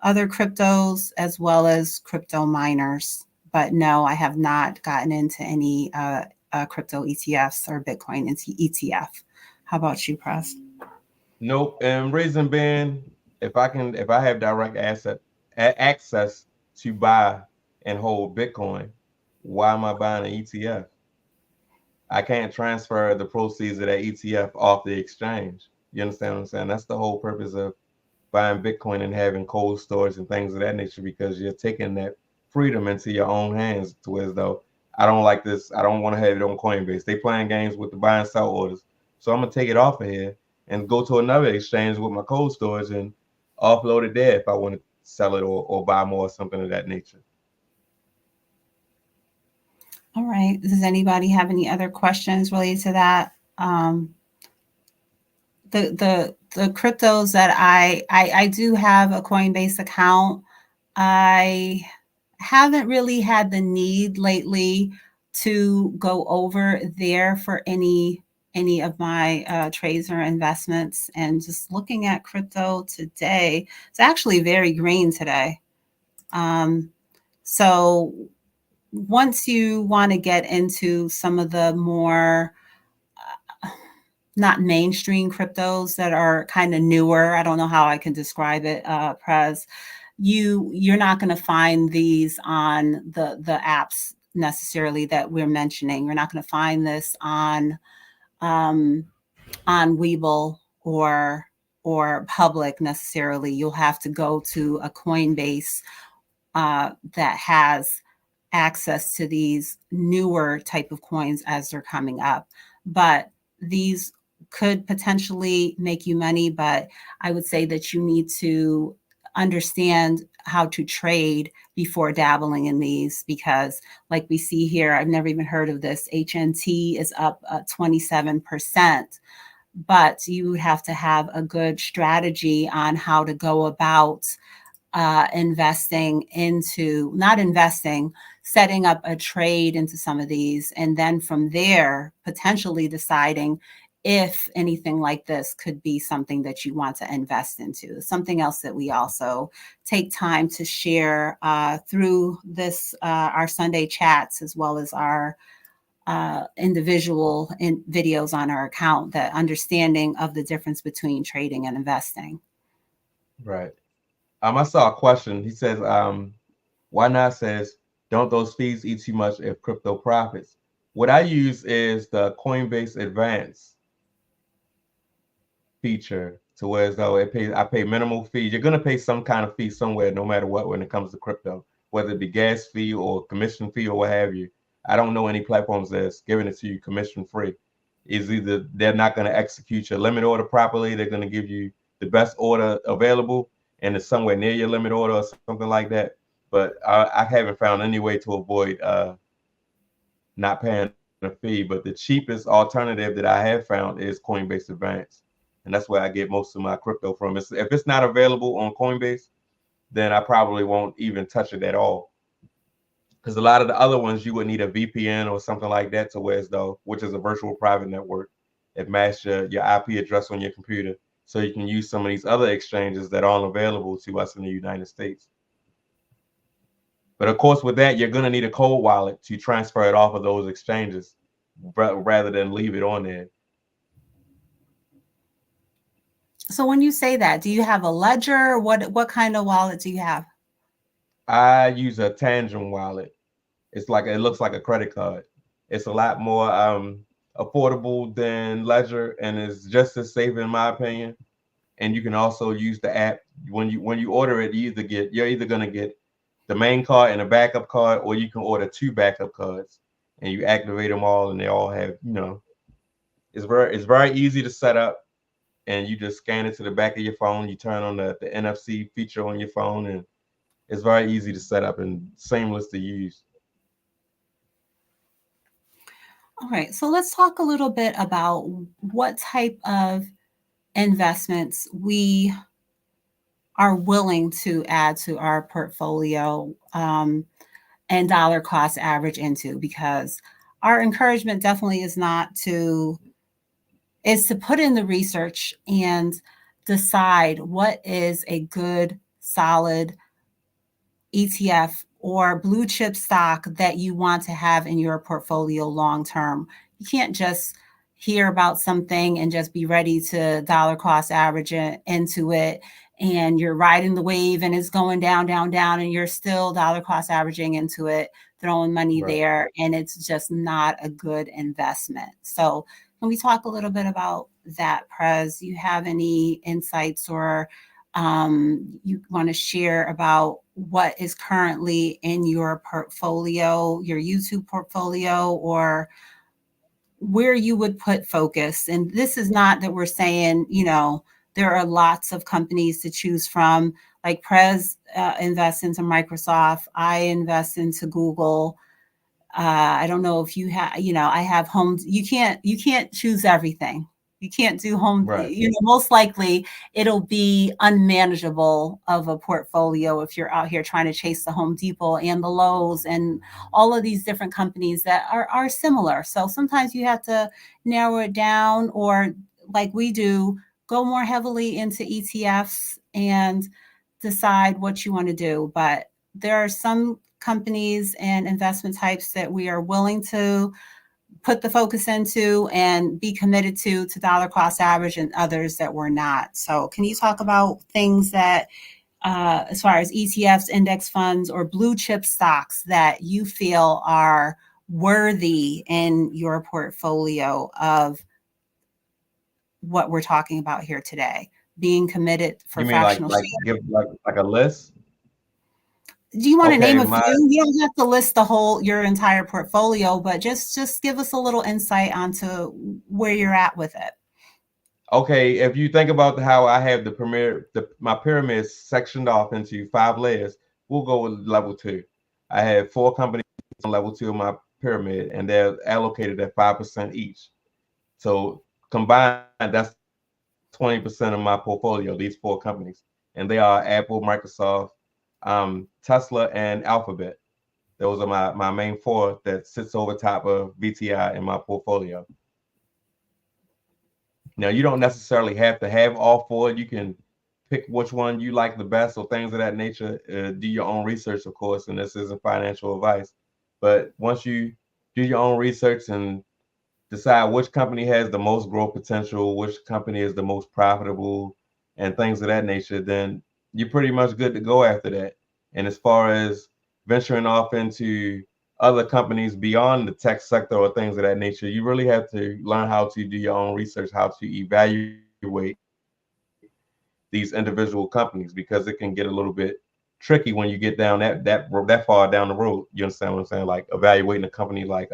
other cryptos as well as crypto miners. But no, I have not gotten into any crypto ETFs or Bitcoin ETF. How about you, Press? Nope. And reason being, if I have direct access to buy and hold Bitcoin, why am I buying an ETF? I can't transfer the proceeds of that ETF off the exchange. You understand what I'm saying? That's the whole purpose of buying Bitcoin and having cold storage and things of that nature because you're taking that freedom into your own hands to as though I don't like this. I don't want to have it on Coinbase. They playing games with the buy and sell orders. So I'm gonna take it off of here and go to another exchange with my cold storage and offload it there if I want to sell it or buy more or something of that nature. All right. Does anybody have any other questions related to that? The cryptos that I do have a Coinbase account. I haven't really had the need lately to go over there for any of my trades or investments. And just looking at crypto today, it's actually very green today. Um, so once you want to get into some of the more not mainstream cryptos that are kind of newer, I don't know how I can describe it, Prez, you're not going to find these on the apps necessarily that we're mentioning. You're not going to find this um, on Webull or Public necessarily. You'll have to go to a Coinbase that has access to these newer type of coins as they're coming up. But these could potentially make you money, but I would say that you need to understand how to trade before dabbling in these, because like we see here, I've never even heard of this. HNT is up 27%, but you have to have a good strategy on how to go about investing into, not investing, setting up a trade into some of these, and then from there, potentially deciding if anything like this could be something that you want to invest into. Something else that we also take time to share through this, our Sunday chats, as well as our individual videos on our account, the understanding of the difference between trading and investing. Right. I saw a question. He says, why not says, don't those fees eat too much if crypto profits? What I use is the Coinbase Advance feature, to where as though I pay minimal fees. You're gonna pay some kind of fee somewhere, no matter what, when it comes to crypto, whether it be gas fee or commission fee or what have you. I don't know any platforms that's giving it to you commission free. Is either they're not going to execute your limit order properly, they're going to give you the best order available, and it's somewhere near your limit order or something like that. But I haven't found any way to avoid not paying a fee. But the cheapest alternative that I have found is Coinbase Advance, and that's where I get most of my crypto from. If it's not available on Coinbase, then I probably won't even touch it at all. Because a lot of the other ones you would need a VPN or something like that to where as though, which is a virtual private network. It masks your IP address on your computer, so you can use some of these other exchanges that aren't available to us in the United States. But of course, with that, you're going to need a cold wallet to transfer it off of those exchanges rather than leave it on there. So when you say that, do you have a ledger? What kind of wallet do you have? I use a Tangent wallet. It looks like a credit card. It's a lot more affordable than Ledger, and it's just as safe in my opinion. And you can also use the app when you order it. You're either gonna get the main card and a backup card, or you can order two backup cards, and you activate them all, and they all have it's very easy to set up, and you just scan it to the back of your phone. You turn on the NFC feature on your phone, and it's very easy to set up and seamless to use. All right, so let's talk a little bit about what type of investments we are willing to add to our portfolio, and dollar cost average into, because our encouragement definitely is to put in the research and decide what is a good solid ETF or blue chip stock that you want to have in your portfolio long term. You can't just hear about something and just be ready to dollar cost average into it, and you're riding the wave and it's going down, down, down, and you're still dollar cost averaging into it, throwing money Right. there, and it's just not a good investment. So, can we talk a little bit about that, Prez? You have any insights or you want to share about what is currently in your portfolio, your YouTube portfolio, or where you would put focus? And this is not that we're saying, there are lots of companies to choose from. Like Prez invests into Microsoft, I invest into Google. I don't know if you have, I have home. You can't choose everything. You can't do home. Right. Most likely it'll be unmanageable of a portfolio if you're out here trying to chase the Home Depot and the Lowe's and all of these different companies that are similar. So sometimes you have to narrow it down, or like we do, go more heavily into ETFs and decide what you want to do. But there are some companies and investment types that we are willing to put the focus into and be committed to dollar cost average, and others that we're not. So can you talk about things that, as far as ETFs, index funds, or blue chip stocks that you feel are worthy in your portfolio of what we're talking about here today? Being committed for You mean like fractional like share. give like a list? Do you want to name Okay, a few? You don't have to list your entire portfolio, but just give us a little insight onto where you're at with it. Okay, if you think about how I have my pyramid sectioned off into 5 layers, we'll go with level two. I have 4 companies on level two of my pyramid, and they're allocated at 5% each. So combined, that's 20% of my portfolio. These 4 companies, and they are Apple, Microsoft, Tesla, and Alphabet. Those are my main four that sits over top of VTI in my portfolio. Now, you don't necessarily have to have all four. You can pick which one you like the best or things of that nature. Do your own research, of course, and this isn't financial advice. But once you do your own research and decide which company has the most growth potential, which company is the most profitable, and things of that nature, then you're pretty much good to go after that. And as far as venturing off into other companies beyond the tech sector or things of that nature, you really have to learn how to do your own research, how to evaluate these individual companies, because it can get a little bit tricky when you get down that far down the road. You understand what I'm saying? Like evaluating a company like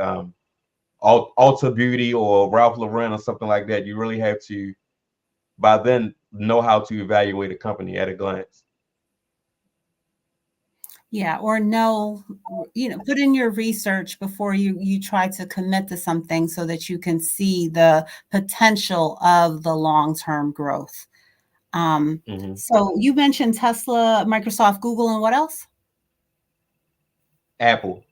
Ulta Beauty or Ralph Lauren or something like that. You really have to by then know how to evaluate a company at a glance. Yeah, or know, put in your research before you try to commit to something so that you can see the potential of the long-term growth. Hmm. So you mentioned Tesla, Microsoft, Google, and what else? Apple.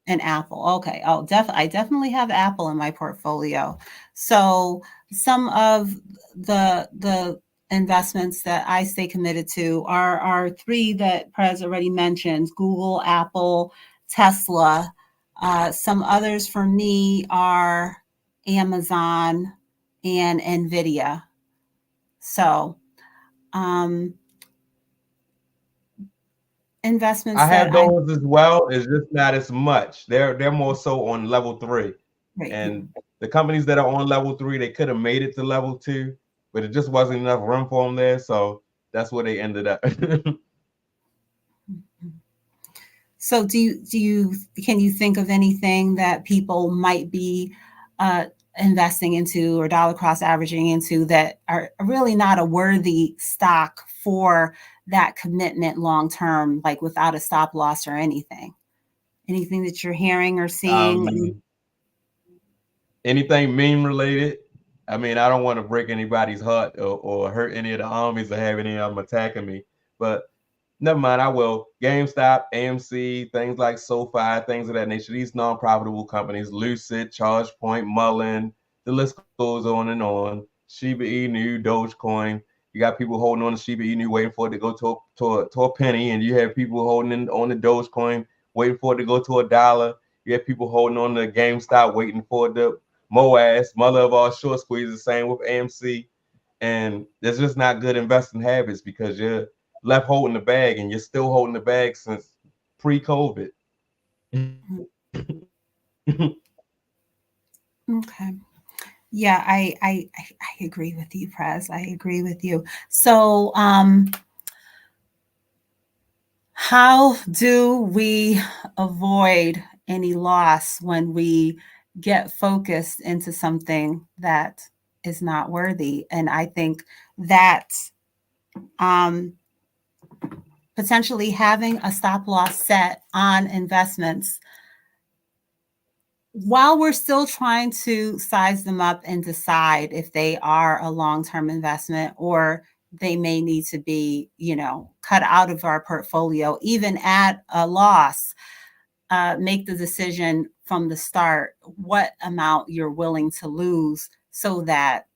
And Apple. Okay. Oh, I definitely have Apple in my portfolio. So some of the investments that I stay committed to are three that Prez already mentioned: Google, Apple, Tesla. Some others for me are Amazon and Nvidia. So um, I investments that have I those as well. It's just not as much. They're more so on level three, right. and the companies that are on level three, they could have made it to level two, but it just wasn't enough room for them there. So that's where they ended up. So do you can you think of anything that people might be uh, investing into or dollar cost averaging into that are really not a worthy stock for that commitment long term, like without a stop loss or anything? Anything that you're hearing or seeing? um, Anything meme related. I mean, I don't want to break anybody's heart or hurt any of the armies or have any of them attacking me, but never mind. I will. GameStop, AMC, things like SoFi, things of that nature. These non-profitable companies, Lucid, ChargePoint, Mullen, the list goes on and on. Shiba Inu, Dogecoin. You got people holding on to Shiba Inu, waiting for it to go to a penny, and you have people holding on the Dogecoin, waiting for it to go to $1. You have people holding on to GameStop, waiting for it to MOAS, mother of all short squeezes. Same with AMC, and it's just not good investing habits because you're left holding the bag, and you're still holding the bag since pre-COVID. Okay. Yeah, I agree with you, Prez. I agree with you. So, how do we avoid any loss when we get focused into something that is not worthy? And I think that um, potentially having a stop loss set on investments while we're still trying to size them up and decide if they are a long-term investment or they may need to be, cut out of our portfolio, even at a loss. Make the decision from the start what amount you're willing to lose so that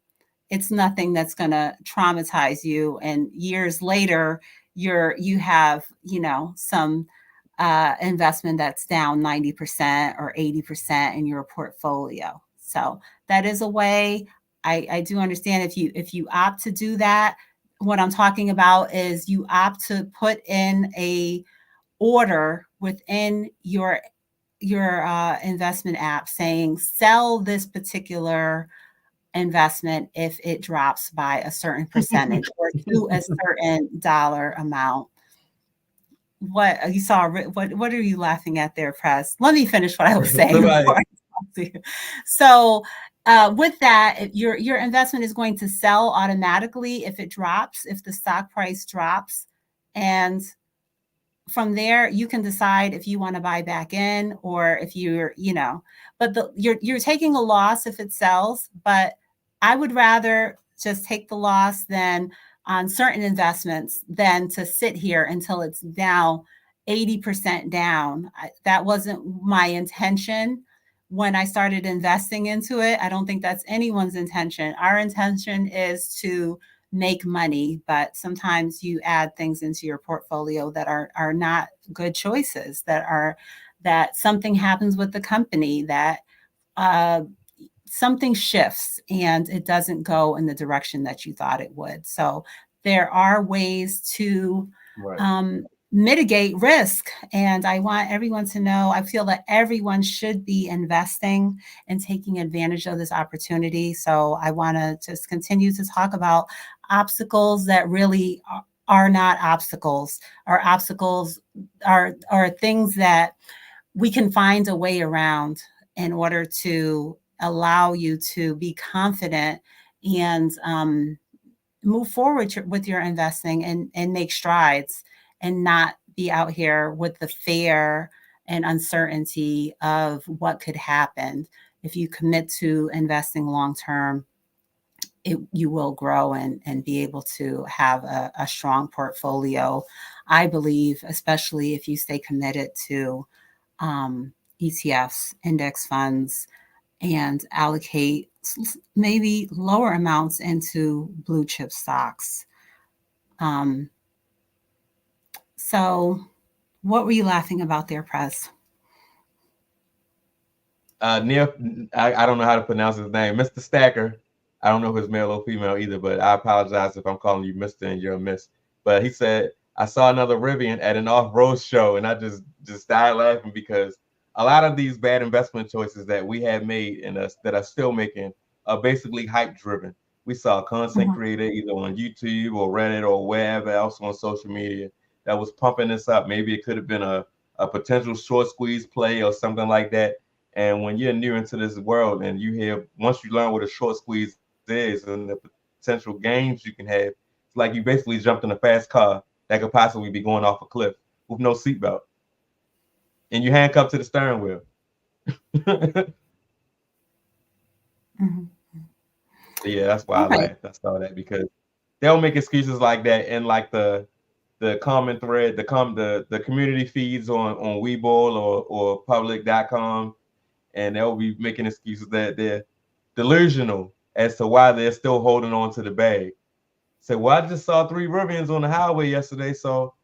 it's nothing that's going to traumatize you and years later you have some investment that's down 90% or 80% in your portfolio. So that is a way. I do understand if you opt to do that. What I'm talking about is you opt to put in a order within your investment app saying sell this particular investment if it drops by a certain percentage or to a certain dollar amount. What you saw? What are you laughing at there, Press? Let me finish what I was saying before Somebody, I talk to you. So, with that, your investment is going to sell automatically if it drops, if the stock price drops, and from there you can decide if you want to buy back in or if you're. But you're taking a loss if it sells. But I would rather just take the loss than on certain investments than to sit here until it's down 80% down. That wasn't my intention when I started investing into it. I don't think that's anyone's intention. Our intention is to make money, but sometimes you add things into your portfolio that are not good choices, that something happens with the company, that uh, something shifts and it doesn't go in the direction that you thought it would. So there are ways to Right. mitigate risk. And I want everyone to know, I feel that everyone should be investing and taking advantage of this opportunity. So I want to just continue to talk about obstacles that really are not obstacles, or obstacles are things that we can find a way around in order to allow you to be confident and move forward with your investing and make strides and not be out here with the fear and uncertainty of what could happen. If you commit to investing long term, you will grow and be able to have a strong portfolio. I believe, especially if you stay committed to ETFs, index funds, and allocate maybe lower amounts into blue chip stocks. Um, so, what were you laughing about there, Press? Neil, I don't know how to pronounce his name, Mr. Stacker. I don't know if it's male or female either, but I apologize if I'm calling you Mr. and you're a Miss. But he said, I saw another Rivian at an off-road show, and I just died laughing because a lot of these bad investment choices that we have made and us that are still making are basically hype driven. We saw a content Mhm. creator either on YouTube or Reddit or wherever else on social media that was pumping this up. Maybe it could have been a potential short squeeze play or something like that, and when you're new into this world and you hear, once you learn what a short squeeze is and the potential gains you can have, it's like you basically jumped in a fast car that could possibly be going off a cliff with no seatbelt and you handcuffed to the steering wheel. Mhm. So yeah, that's why All I right. laughed. I saw that because they'll make excuses like that in like the comment thread, the community feeds on Webull or public.com, and they'll be making excuses that they're delusional as to why they're still holding on to the bag. Say, well, I just saw 3 Rivians on the highway yesterday, so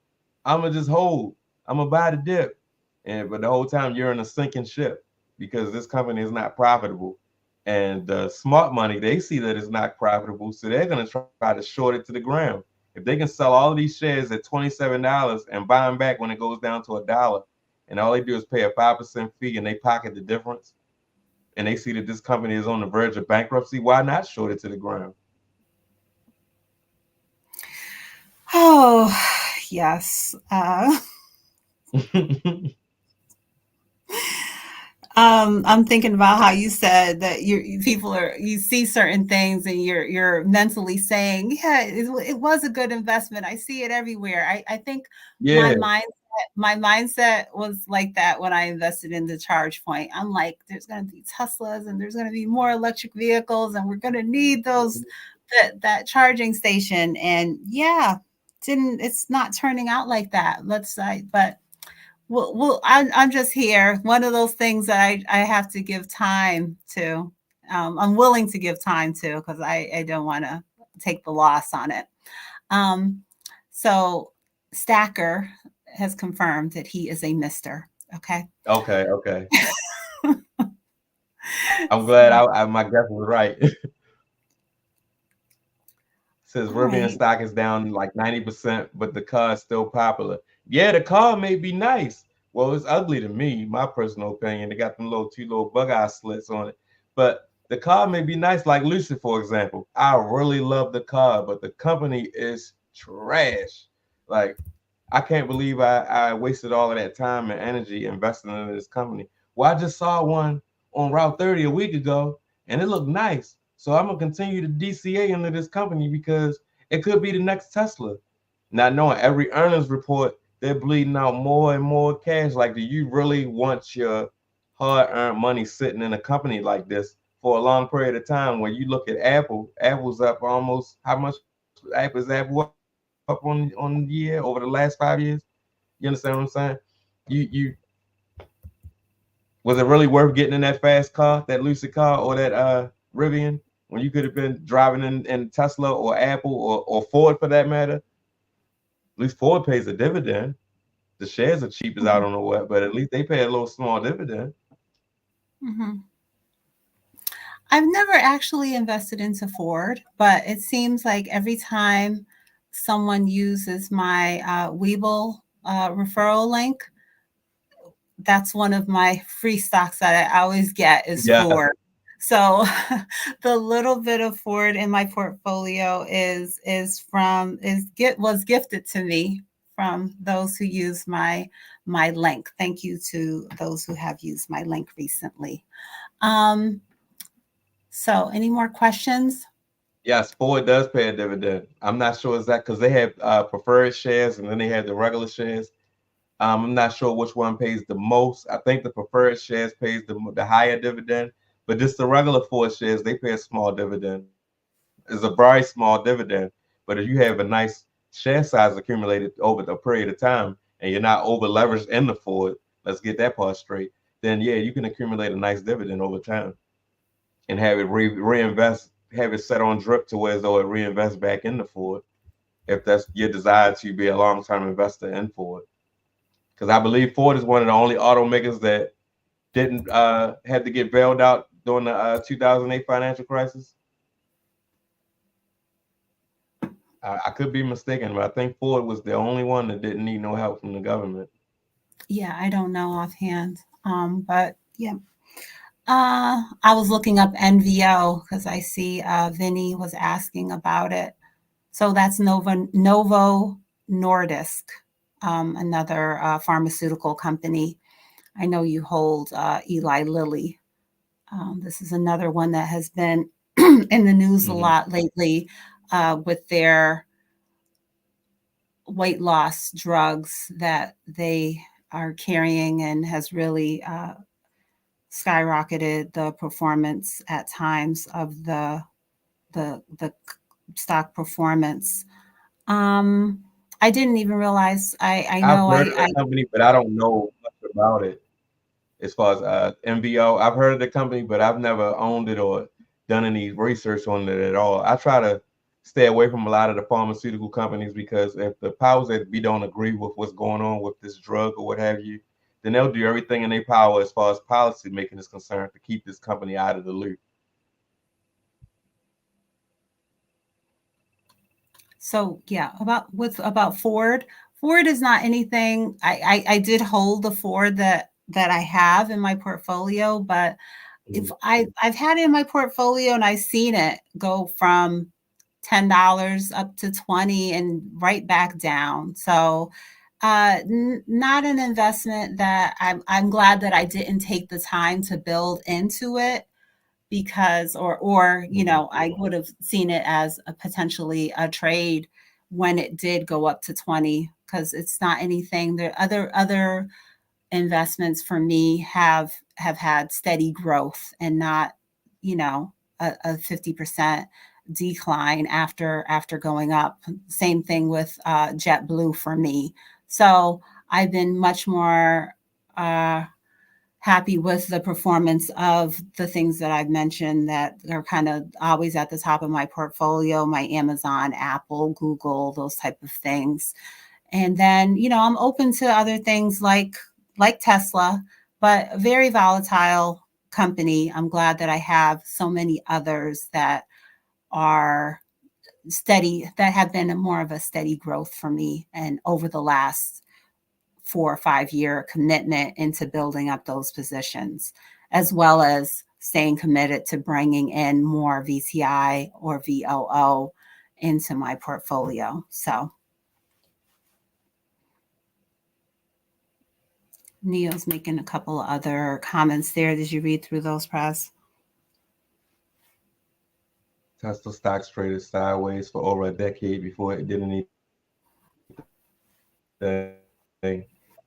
I'm gonna just hold. I'm gonna buy the dip, and but the whole time you're in a sinking ship because this company is not profitable. And smart money, they see that it's not profitable, so they're gonna try to short it to the ground. If they can sell all of these shares at $27 and buy them back when it goes down to $1, and all they do is pay a 5% fee and they pocket the difference, and they see that this company is on the verge of bankruptcy, why not short it to the ground? Oh, yes. I'm thinking about how you said that you see certain things and you're mentally saying, yeah, it was a good investment. I see it everywhere. I think Yeah, my mindset my mindset was like that when I invested in the charge point. I'm like, there's gonna be Teslas and there's gonna be more electric vehicles and we're gonna need that charging station. And yeah, didn't it's not turning out like that. Let's say, but I'm just here. One of those things that I have to give time to. I'm willing to give time to because I don't want to take the loss on it. Um, so Stacker has confirmed that he is a Mister. Okay. okay, okay. I'm glad So, my guess was right. Says all Rivian right. stock is down like 90%, but the car is still popular. Yeah, the car may be nice. Well, it's ugly to me, my personal opinion. They got them little 2 little bug eye slits on it. But the car may be nice, like Lucy, for example. I really love the car, but the company is trash. Like, I can't believe I wasted all of that time and energy investing in this company. Well, I just saw one on Route 30 a week ago, and it looked nice. So I'm gonna continue to DCA into this company because it could be the next Tesla. Not knowing every earnings report, they're bleeding out more and more cash. Like, do you really want your hard-earned money sitting in a company like this for a long period of time? When you look at Apple, Apple's up almost how much Apple's Apple up on the year over the last 5 years? You understand what I'm saying? You was it really worth getting in that fast car, that Lucid car, or that Rivian, when you could have been driving in Tesla or Apple or Ford for that matter? At least Ford pays a dividend. The shares are cheap as I don't know what, but at least they pay a little small dividend. Mm-hmm. I've never actually invested into Ford, but it seems like every time someone uses my Webull referral link, that's one of my free stocks that I always get is Yeah, Ford. So the little bit of Ford in my portfolio was gifted to me from those who use my link. Thank you to those who have used my link recently. Um, so any more questions? yes, Ford does pay a dividend. I'm not sure exact because they have preferred shares and then they have the regular shares. I'm not sure which one pays the most. I think the preferred shares pays the higher dividend, but just the regular Ford shares, they pay a small dividend. It's a very small dividend, but if you have a nice share size accumulated over the period of time and you're not over leveraged in the Ford, let's get that part straight, then yeah, you can accumulate a nice dividend over time and have it reinvest, have it set on drip to where as though it reinvests back into Ford if that's your desire to be a long-term investor in Ford. Because I believe Ford is one of the only automakers that didn't have to get bailed out during the 2008 financial crisis. I could be mistaken, but I think Ford was the only one that didn't need no help from the government. Yeah, I don't know offhand. But yeah. I was looking up NVO because I see Vinny was asking about it. So that's Novo Nordisk, another pharmaceutical company. I know you hold Eli Lilly. This is another one that has been in the news a Hmm. lot lately with their weight loss drugs that they are carrying and has really skyrocketed the performance at times of the stock performance. Um, I didn't even realize. I I've know heard of the I company, but I don't know much about it. As far as MVO, I've heard of the company, but I've never owned it or done any research on it at all. I try to stay away from a lot of the pharmaceutical companies because if the powers that be don't agree with what's going on with this drug or what have you, then they'll do everything in their power as far as policy making is concerned to keep this company out of the loop. so yeah about Ford. Ford is not anything. I did hold the Ford that I have in my portfolio, but if Mhm. I've had it in my portfolio and I've seen it go from $10 up to 20 and right back down. So not an investment that I'm glad that I didn't take the time to build into it because or Mhm. I would have seen it as a potentially a trade when it did go up to 20 because it's not anything. There other investments for me have had steady growth and not a 50% decline after going up. Same thing with JetBlue for me. So I've been much more uh, happy with the performance of the things that I've mentioned that are kind of always at the top of my portfolio, my Amazon, Apple, Google, those type of things. And then, I'm open to other things like Tesla, but a very volatile company. I'm glad that I have so many others that are steady, that have been a more of a steady growth for me and over the last 4 or 5 year commitment into building up those positions, as well as staying committed to bringing in more VTI or VOO into my portfolio. So Neo's making a couple of other comments there. Did you read through those, Press? Tesla stocks traded sideways for over a decade before it did anything.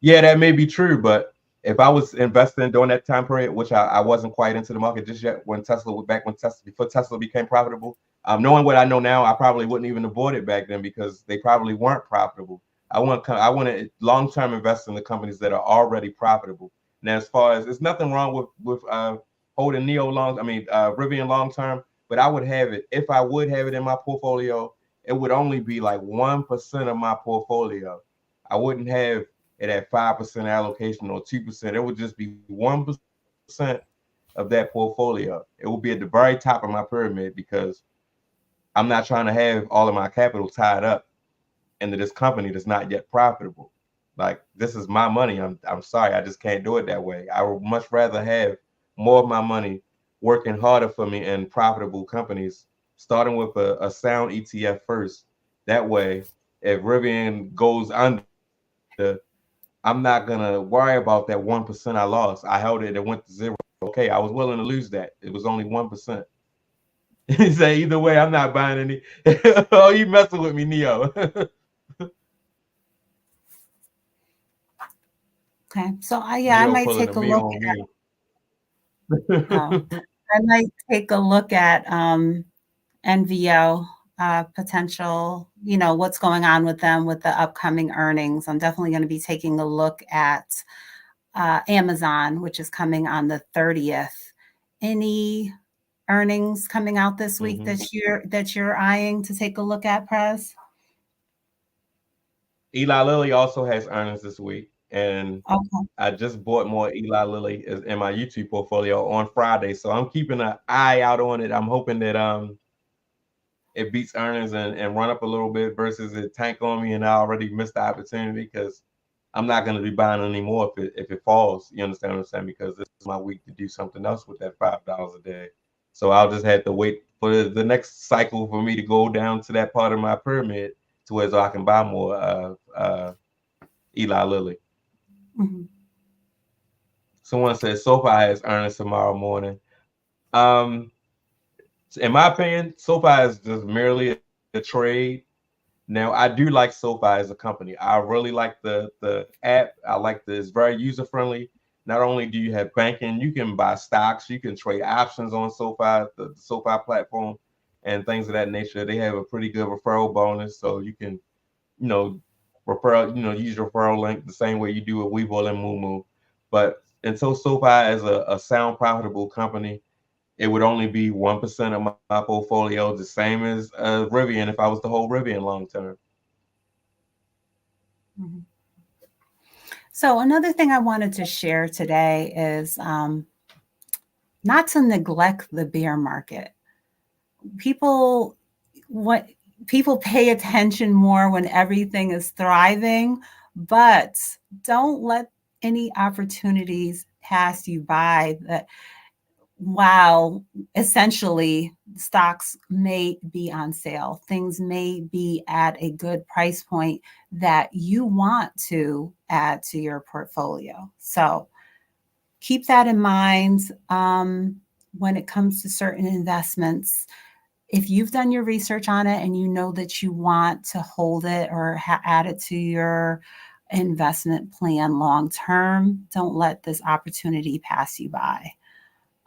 Yeah, that may be true, but if I was investing during that time period, which I wasn't quite into the market just yet, before Tesla became profitable, knowing what I know now, I probably wouldn't even have bought it back then because they probably weren't profitable. I want to long term invest in the companies that are already profitable. And as far as there's nothing wrong with holding Rivian long term, but I would have it if I would have it in my portfolio. It would only be like 1% of my portfolio. I wouldn't have it at 5% allocation or 2%. It would just be 1% of that portfolio. It will be at the very top of my pyramid because I'm not trying to have all of my capital tied up into this company that's not yet profitable. Like this is my money. I'm sorry, I just can't do it that way. I would much rather have more of my money working harder for me in profitable companies, starting with a sound ETF first. That way, if Rivian goes under, I'm not gonna worry about that 1% I lost. I held it, it went to zero. Okay, I was willing to lose that. It was only 1%. He said, either way, I'm not buying any. Oh, you messing with me, Neo. Okay. So I Neo might pulling a take a me look on me. at, I might take a look at NVO potential, what's going on with them with the upcoming earnings. I'm definitely going to be taking a look at Amazon, which is coming on the 30th. Any earnings coming out this week Hmm. that you're eyeing to take a look at, Prez? Eli Lilly also has earnings this week, and Okay. I just bought more Eli Lilly in my YouTube portfolio on Friday, so I'm keeping an eye out on it. I'm hoping that it beats earnings and run up a little bit versus it tank on me, and I already missed the opportunity because I'm not going to be buying anymore if it falls. You understand what I'm saying? Because this is my week to do something else with that $5 a day. So I'll just have to wait for the next cycle for me to go down to that part of my pyramid to where so I can buy more Eli Lilly. Mhm. Someone says SoFi has earnings tomorrow morning. In my opinion, SoFi is just merely a trade. Now, I do like SoFi as a company. I really like the app. I like it's very user friendly. Not only do you have banking, you can buy stocks, you can trade options on SoFi, the SoFi platform, and things of that nature. They have a pretty good referral bonus, so you can, you know, use your referral link the same way you do with Webull and Moo Moo. But until SoFi is a sound, profitable company, it would only be 1% of my portfolio, the same as Rivian if I was to hold Rivian long term. Mhm. So another thing I wanted to share today is not to neglect the bear market. People what people pay attention more when everything is thriving, but don't let any opportunities pass you by that while essentially stocks may be on sale, things may be at a good price point that you want to add to your portfolio. So keep that in mind when it comes to certain investments. If you've done your research on it and you know that you want to hold it or add it to your investment plan long term, don't let this opportunity pass you by.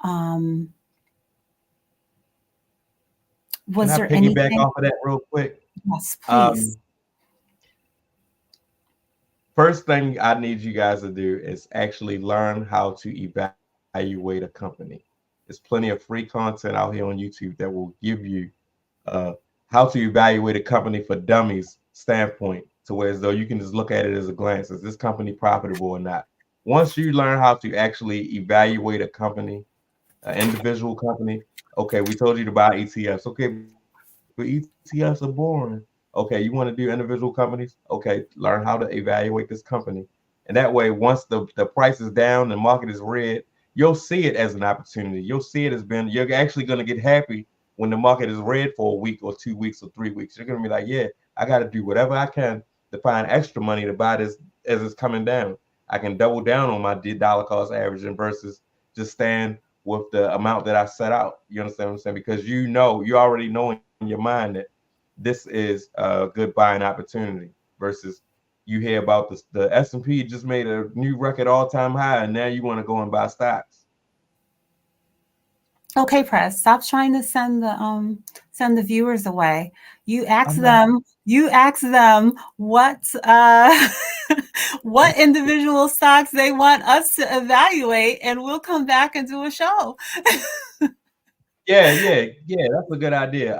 Um, Can was I there piggyback anything? off of that real quick? Yes, please. Um, First thing I need you guys to do is actually learn how to evaluate a company. There's plenty of free content out here on YouTube that will give you uh, how to evaluate a company for dummies standpoint, to where as though you can just look at it as a glance. Is this company profitable or not? Once you learn how to actually evaluate a company, an individual company, okay, we told you to buy ETFs. Okay, but ETFs are boring. Okay, you want to do individual companies? Okay, learn how to evaluate this company. And that way, once the price is down, the market is red, you'll see it as an opportunity. You'll see it as being, you're actually going to get happy when the market is red for a week or 2 weeks or 3 weeks. You're going to be like, yeah, I got to do whatever I can to find extra money to buy this as it's coming down. I can double down on my dollar cost averaging versus just stand with the amount that I set out. You understand what I'm saying? Because you already know in your mind that this is a good buying opportunity versus you hear about the S&P just made a new record all-time high and now you want to go and buy stocks. Okay, press. Stop trying to send the viewers away. I'm not. You ask them what what individual stocks they want us to evaluate, and we'll come back and do a show. Yeah, that's a good idea.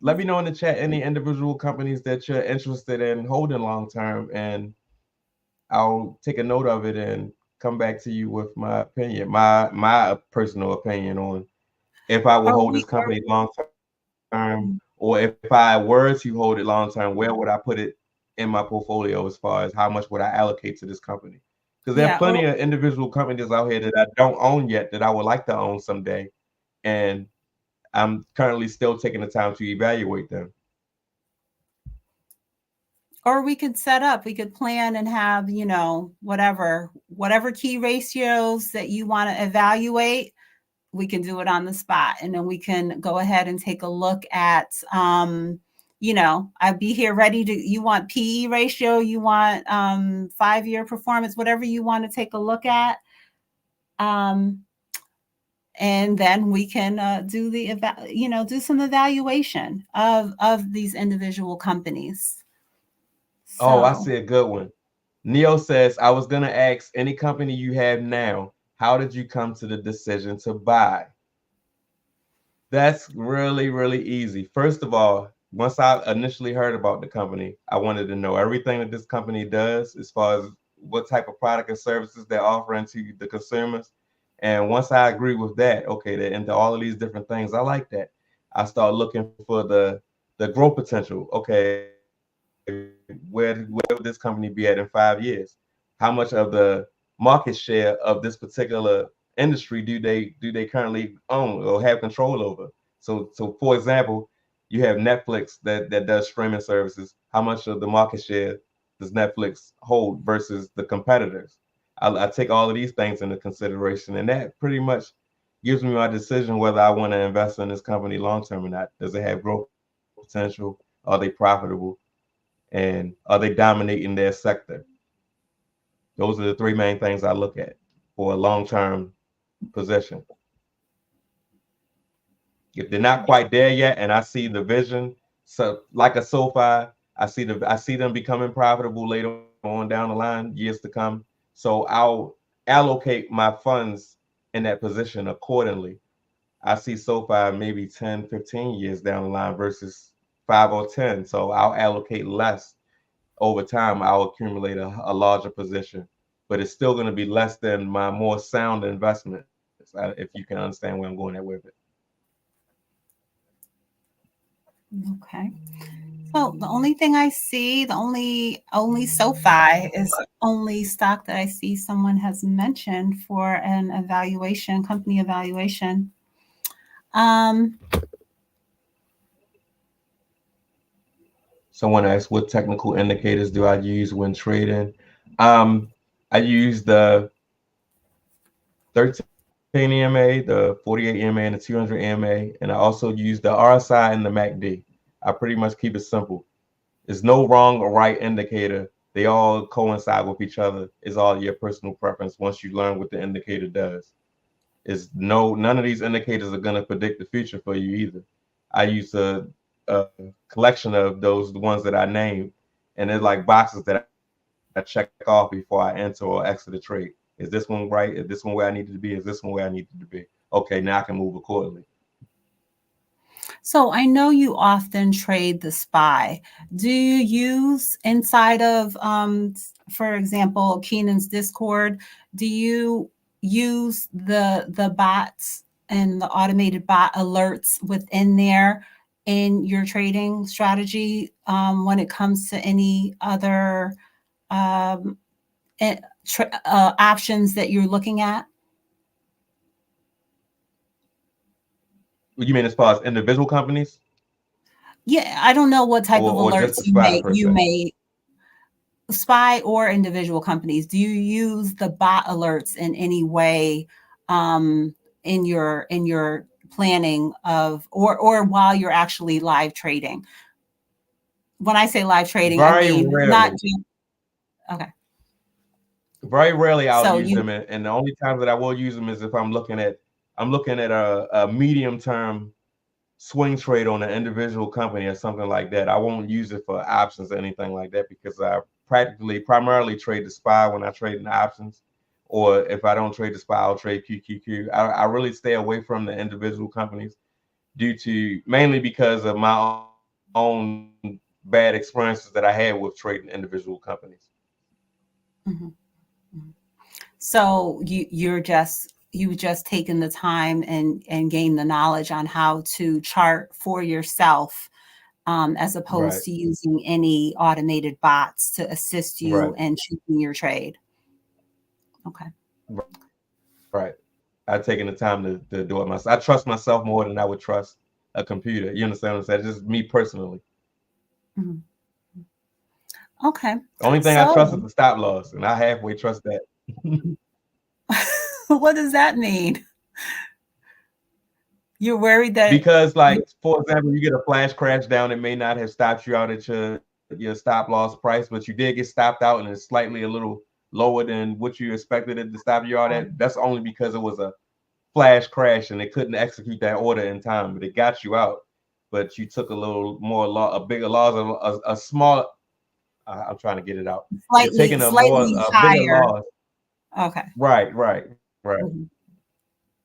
Let me know in the chat any individual companies that you're interested in holding long term, and I'll take a note of it and come back to you with my opinion, my personal opinion on if I will Are hold this we company long term, or if I were to hold it long term, where would I put it in my portfolio as far as how much would I allocate to this company? Because there are yeah, plenty of individual companies out here that I don't own yet that I would like to own someday, and I'm currently still taking the time to evaluate them. or we could set up, we could plan and have, whatever key ratios that you want to evaluate, we can do it on the spot, and then we can go ahead and take a look at I'd be here ready to, you want PE ratio, you want 5-year performance, whatever you want to take a look at, um and then we can do some evaluation of these individual companies. Oh, I So see a good one. Neo says, I was gonna ask any company you have now, how did you come to the decision to buy? That's really, really easy. First of all, once I initially heard about the company, I wanted to know everything that this company does as far as what type of product and services they're offering to the consumers. And once I agree with that, okay, they're into all of these different things. I like that. I start looking for the growth potential. Okay, where would this company be at in 5 years? How much of the market share of this particular industry do they currently own or have control over? So for example, you have Netflix that does streaming services. How much of the market share does Netflix hold versus the competitors? I take all of these things into consideration, and that pretty much gives me my decision whether I want to invest in this company long term or not. Does it have growth potential? Are they profitable? And are they dominating their sector? Those are the three main things I look at for a long term position. If they're not quite there yet, and I see the vision, so like a SoFi, I see them becoming profitable later on down the line, years to come. So I'll allocate my funds in that position accordingly. I see SoFi maybe 10, 15 years down the line versus 5 or 10. So I'll allocate less over time. I'll accumulate a larger position, but it's still going to be less than my more sound investments, if you can understand where I'm going at with it. okay. So the only thing I see, the only SoFi is only stock that I see someone has mentioned for an evaluation, company evaluation. Um, Someone asked, what technical indicators do I use when trading? Um, I use the 13 EMA, the 48 EMA, and the 200 EMA, and I also use the RSI and the MACD. I pretty much keep it simple. There's no wrong or right indicator. They all coincide with each other. It's all your personal preference once you learn what the indicator does. Is no None of these indicators are going to predict the future for you either. I use a collection of those, the ones that I named, and they're like boxes that I check off before I enter or exit a trade. Is this one right? Is this one where I needed to be? Is this one where I needed to be? Okay, now I can move accordingly. so I know you often trade the SPY. Do you use inside of, for example, Keenan's Discord? Do you use the bots and the automated bot alerts within there in your trading strategy when it comes to any other um, options that you're looking at? You mean as far as individual companies Yeah, I don't know what type of or just alerts the SPY per you se? may SPY or individual companies. Do you use the bot alerts in any way in your planning of, or while you're actually live trading. When I say live trading, I Very mean not rarely. just okay. Very rarely I'll So use you them, and the only times that I will use them is if I'm looking at a medium term swing trade on an individual company or something like that. I won't use it for options or anything like that because I practically primarily trade the SPY when I trade in options. Or if I don't trade the SPY, I'll trade QQQ. I really stay away from the individual companies due to mainly because of my own bad experiences that I had with trading individual companies. mhm, mhm. So you just taken the time and gain the knowledge on how to chart for yourself, as Right, opposed to using any automated bots to assist right, you in choosing your trade. Okay. right. I've taken the time to do it myself. I trust myself more than I would trust a computer. You understand what I'm saying? Just me personally. Mhm. Okay. The only thing I So trust is the stop loss, and I halfway trust that. what does that mean? You're worried that Because, like, you for example, you get a flash crash down, it may not have stopped you out at your stop loss price, but you did get stopped out and it's slightly a little lower than what you expected it to stop you out at. That's only because it was a flash crash and they couldn't execute that order in time, but it got you out. But you took a little more a bigger loss, a small. I'm trying to get it out. You're slightly taking slightly a bigger higher. loss. Okay. Right, right, right. Mhm.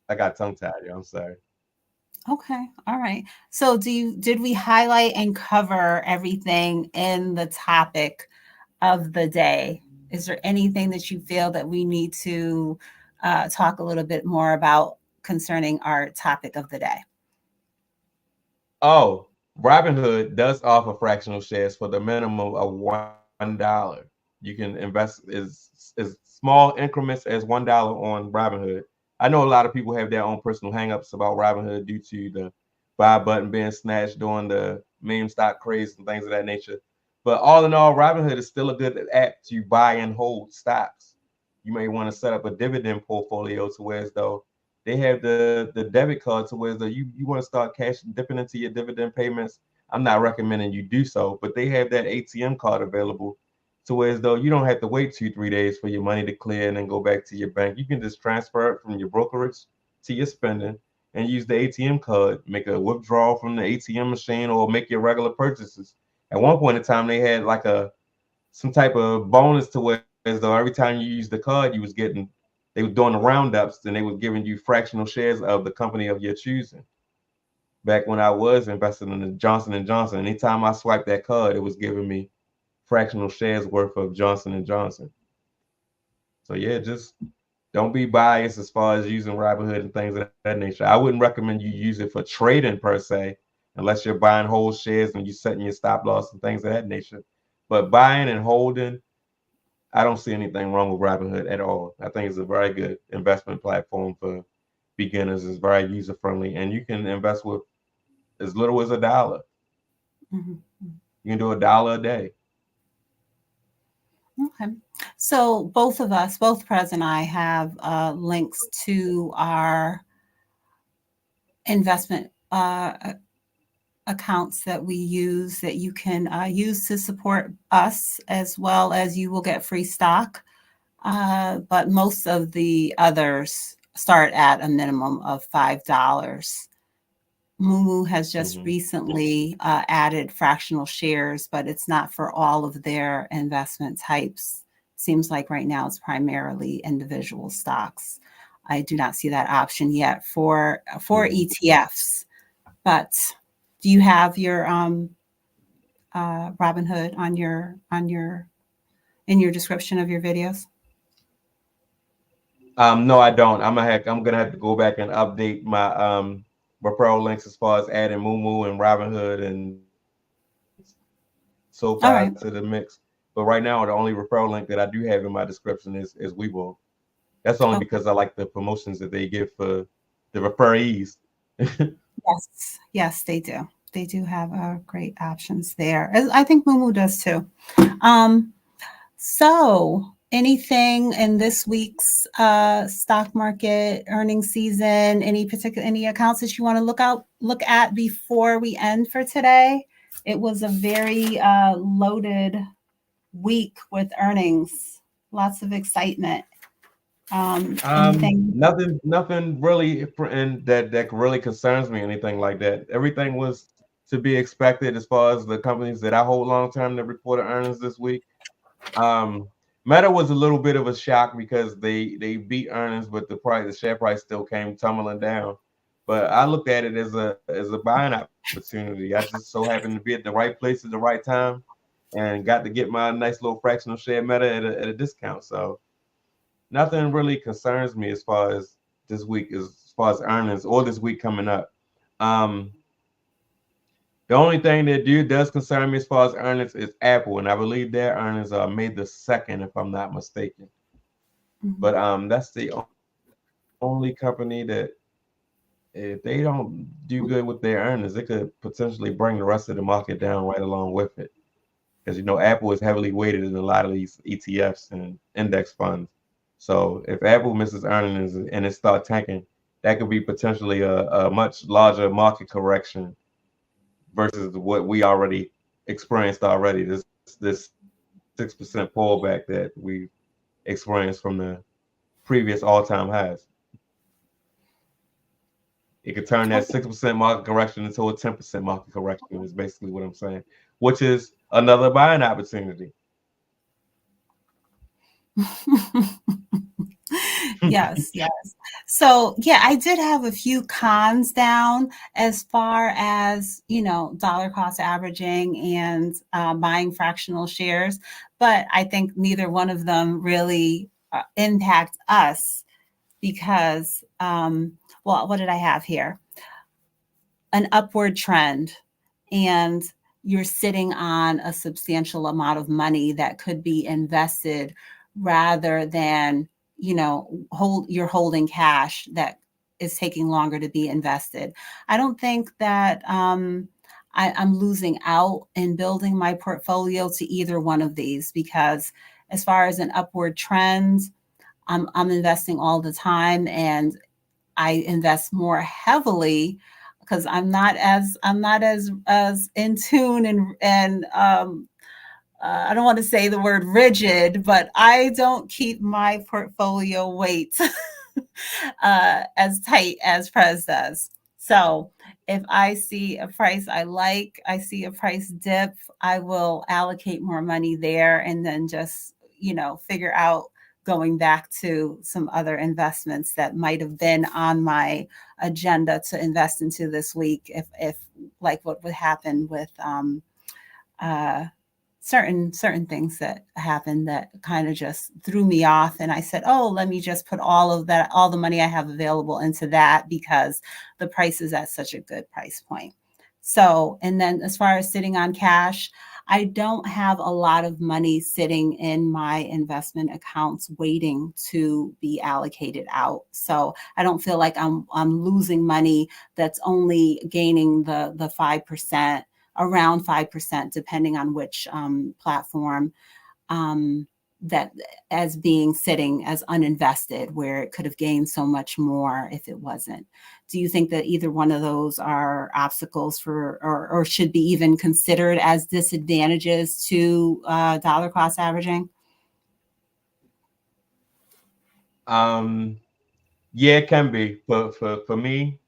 I got tongue tied. I'm sorry. Okay. All right. So did we highlight and cover everything in the topic of the day? Is there anything that you feel that we need to talk a little bit more about concerning our topic of the day? Oh, Robinhood does offer fractional shares for the minimum of $1. You can invest as small increments as $1 on Robinhood. I know a lot of people have their own personal hangups about Robinhood due to the buy button being snatched during the meme stock craze and things of that nature. But all in all, Robinhood is still a good app to buy and hold stocks. You may want to set up a dividend portfolio to where as though they have the debit card to where though you want to start cash dipping into your dividend payments. I'm not recommending you do so, but they have that ATM card available to where as though you don't have to wait 2 3 days for your money to clear and then go back to your bank. You can just transfer it from your brokerage to your spending and use the ATM card, make a withdrawal from the ATM machine or make your regular purchases. At one point in time, they had like a some type of bonus to where as though every time you use the card, you was getting they were doing the roundups and they were giving you fractional shares of the company of your choosing. Back when I was invested in the Johnson and Johnson, anytime I swiped that card, it was giving me fractional shares worth of Johnson and Johnson. So yeah, just don't be biased as far as using Robinhood and things of that nature. I wouldn't recommend you use it for trading per se, unless you're buying whole shares and you're setting your stop loss and things of that nature. But buying and holding, I don't see anything wrong with Robinhood at all. I think it's a very good investment platform for beginners. It's very user friendly, and you can invest with as little as $1. Mhm. You can do $1 a day. Okay. So both of us, both Prez and I, have links to our investment accounts that we use that you can use to support us, as well as you will get free stock. But most of the others start at a minimum of $5. Moo Moo has just Hmm. recently added fractional shares, but it's not for all of their investment types. Seems like right now it's primarily individual stocks. I do not see that option yet for Hmm. ETFs. But do you have your Robinhood on your in your description of your videos? No, I don't. I'm gonna have to go back and update my referral links as far as adding Moo Moo and Robinhood and SoFi to the mix. All right. But right now, the only referral link that I do have in my description is Webull. That's only because I like the Okay. promotions that they give for the referees. Yes. Yes, they do. They do have great options there. I think Moo Moo does too. Um, so anything in this week's stock market earnings season? Any accounts that you want to look at before we end for today? It was a very loaded week with earnings, lots of excitement. Anything? Nothing really and that really concerns me. Anything like that. Everything was to be expected as far as the companies that I hold long term that reported earnings this week. Um, Meta was a little bit of a shock because they beat earnings, but the share price still came tumbling down. But I looked at it as a buying opportunity. I just so happened to be at the right place at the right time, and got to get my nice little fractional share Meta at a discount. So nothing really concerns me as far as this week, as far as earnings or this week coming up. Um, the only thing that does concern me as far as earnings is Apple, and I believe their earnings are May the 2nd, if I'm not mistaken. Mhm. But that's the only company that if they don't do good with their earnings, it could potentially bring the rest of the market down right along with it. Because Apple is heavily weighted in a lot of these ETFs and index funds. So if Apple misses earnings and it start tanking, that could be potentially a much larger market correction versus what we already experienced already. This 6% pullback that we experienced from the previous all-time highs. It could turn that Okay. 6% market correction into a 10% market correction is basically what I'm saying, which is another buying opportunity. Yes, yes. So, yeah, I did have a few cons down as far as, dollar cost averaging and buying fractional shares, but I think neither one of them really impact us because, well, what did I have here? An upward trend, and you're sitting on a substantial amount of money that could be invested rather than you're holding cash that is taking longer to be invested. I don't think that I'm losing out in building my portfolio to either one of these because as far as an upward trend, I'm investing all the time, and I invest more heavily because I'm not as in tune and I don't want to say the word rigid, but I don't keep my portfolio weight as tight as Prez does. So if I see a price I like, I see a price dip, I will allocate more money there and then just, figure out going back to some other investments that might have been on my agenda to invest into this week if like what would happen with uh certain things that happened that kind of just threw me off, and I said, oh, let me just put all the money I have available into that because the price is at such a good price point. So, and then as far as sitting on cash, I don't have a lot of money sitting in my investment accounts waiting to be allocated out, so I don't feel like I'm losing money that's only gaining the 5%, around 5%, depending on which platform, um, that as being sitting as uninvested, where it could have gained so much more if it wasn't. Do you think that either one of those are obstacles for, or should be even considered as disadvantages to dollar cost averaging? Um, yeah, it can be. For me,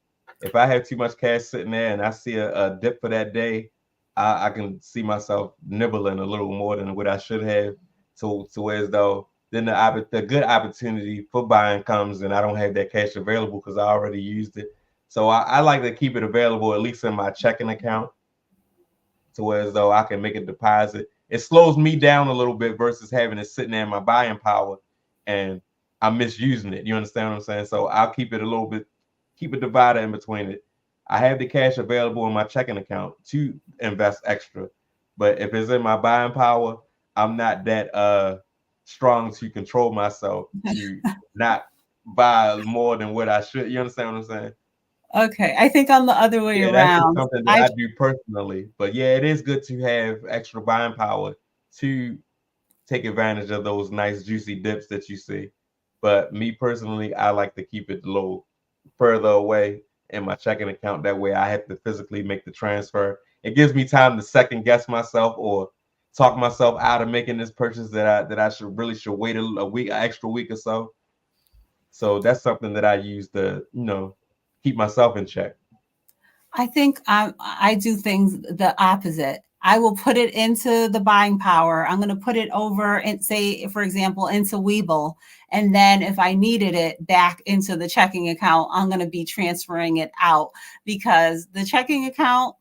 if I have too much cash sitting there and I see a dip for that day, I can see myself nibbling a little more than what I should have, to as though then the good opportunity for buying comes and I don't have that cash available because I already used it. So I like to keep it available at least in my checking account to where as though I can make a deposit. It slows me down a little bit versus having it sitting there in my buying power and I'm misusing it. You understand what I'm saying? So I'll keep it a little bit, keep a divider in between it. I have the cash available in my checking account to invest extra. But if it's in my buying power, I'm not that strong to control myself to not buy more than what I should. You understand what I'm saying? Okay, I think I'm the other way Yeah, that's just around. something that I I do personally. But yeah, it is good to have extra buying power to take advantage of those nice juicy dips that you see. But me personally, I like to keep it low, further away in my checking account. That way I have to physically make the transfer. It gives me time to second guess myself or talk myself out of making this purchase that I should wait a week, an extra week or so. So that's something that I use to, keep myself in check. I think I do things the opposite. I will put it into the buying power. I'm going to put it over and say, for example, into Webull. And then if I needed it back into the checking account, I'm going to be transferring it out because the checking account,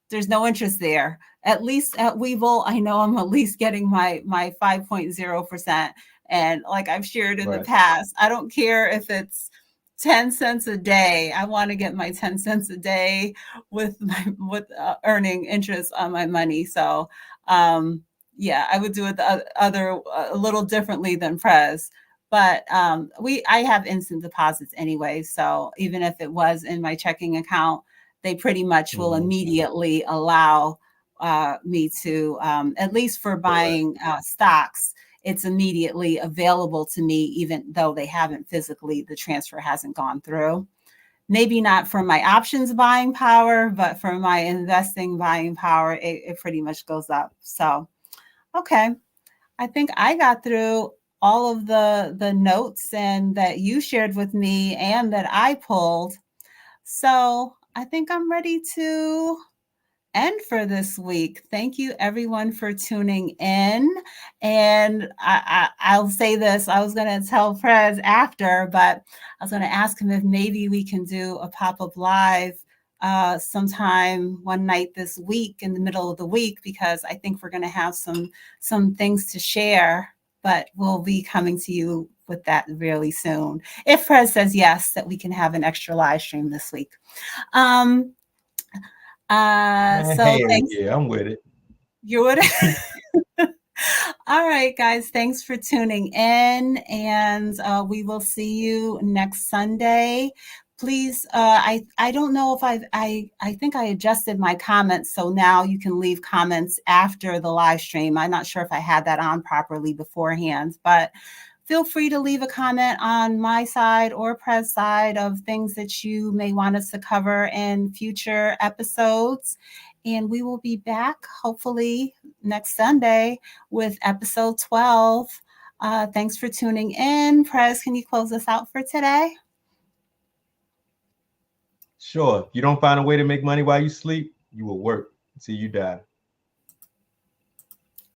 there's no interest there. At least at Webull, I know I'm at least getting my 5.0%. And like I've shared in the Right. past, I don't care if it's 10 cents a day. I want to get my 10 cents a day with earning interest on my money. So, yeah, I would do it the other a little differently than Prez. But I have instant deposits anyway. So even if it was in my checking account, they pretty much will Hmm. immediately allow me to, at least for Correct. buying stocks, it's immediately available to me, even though the transfer hasn't gone through. Maybe not for my options buying power, but for my investing buying power, it pretty much goes up. So, okay. I think I got through all of the notes and that you shared with me and that I pulled. So I think I'm ready to end for this week. Thank you, everyone, for tuning in. And I'll say this, I was going to tell Prez after, but I was going to ask him if maybe we can do a pop-up live sometime one night this week in the middle of the week, because I think we're going to have some things to share, but we'll be coming to you with that really soon. If Prez says yes, that we can have an extra live stream this week. Um, so Hey, thanks. yeah, I'm with it. You would. All right, guys. Thanks for tuning in, and we will see you next Sunday. Please, I don't know if I think I adjusted my comments, so now you can leave comments after the live stream. I'm not sure if I had that on properly beforehand, but feel free to leave a comment on my side or Press side of things that you may want us to cover in future episodes. And we will be back hopefully next Sunday with episode 12. Thanks for tuning in. Prez, can you close us out for today? Sure. If you don't find a way to make money while you sleep, you will work until you die.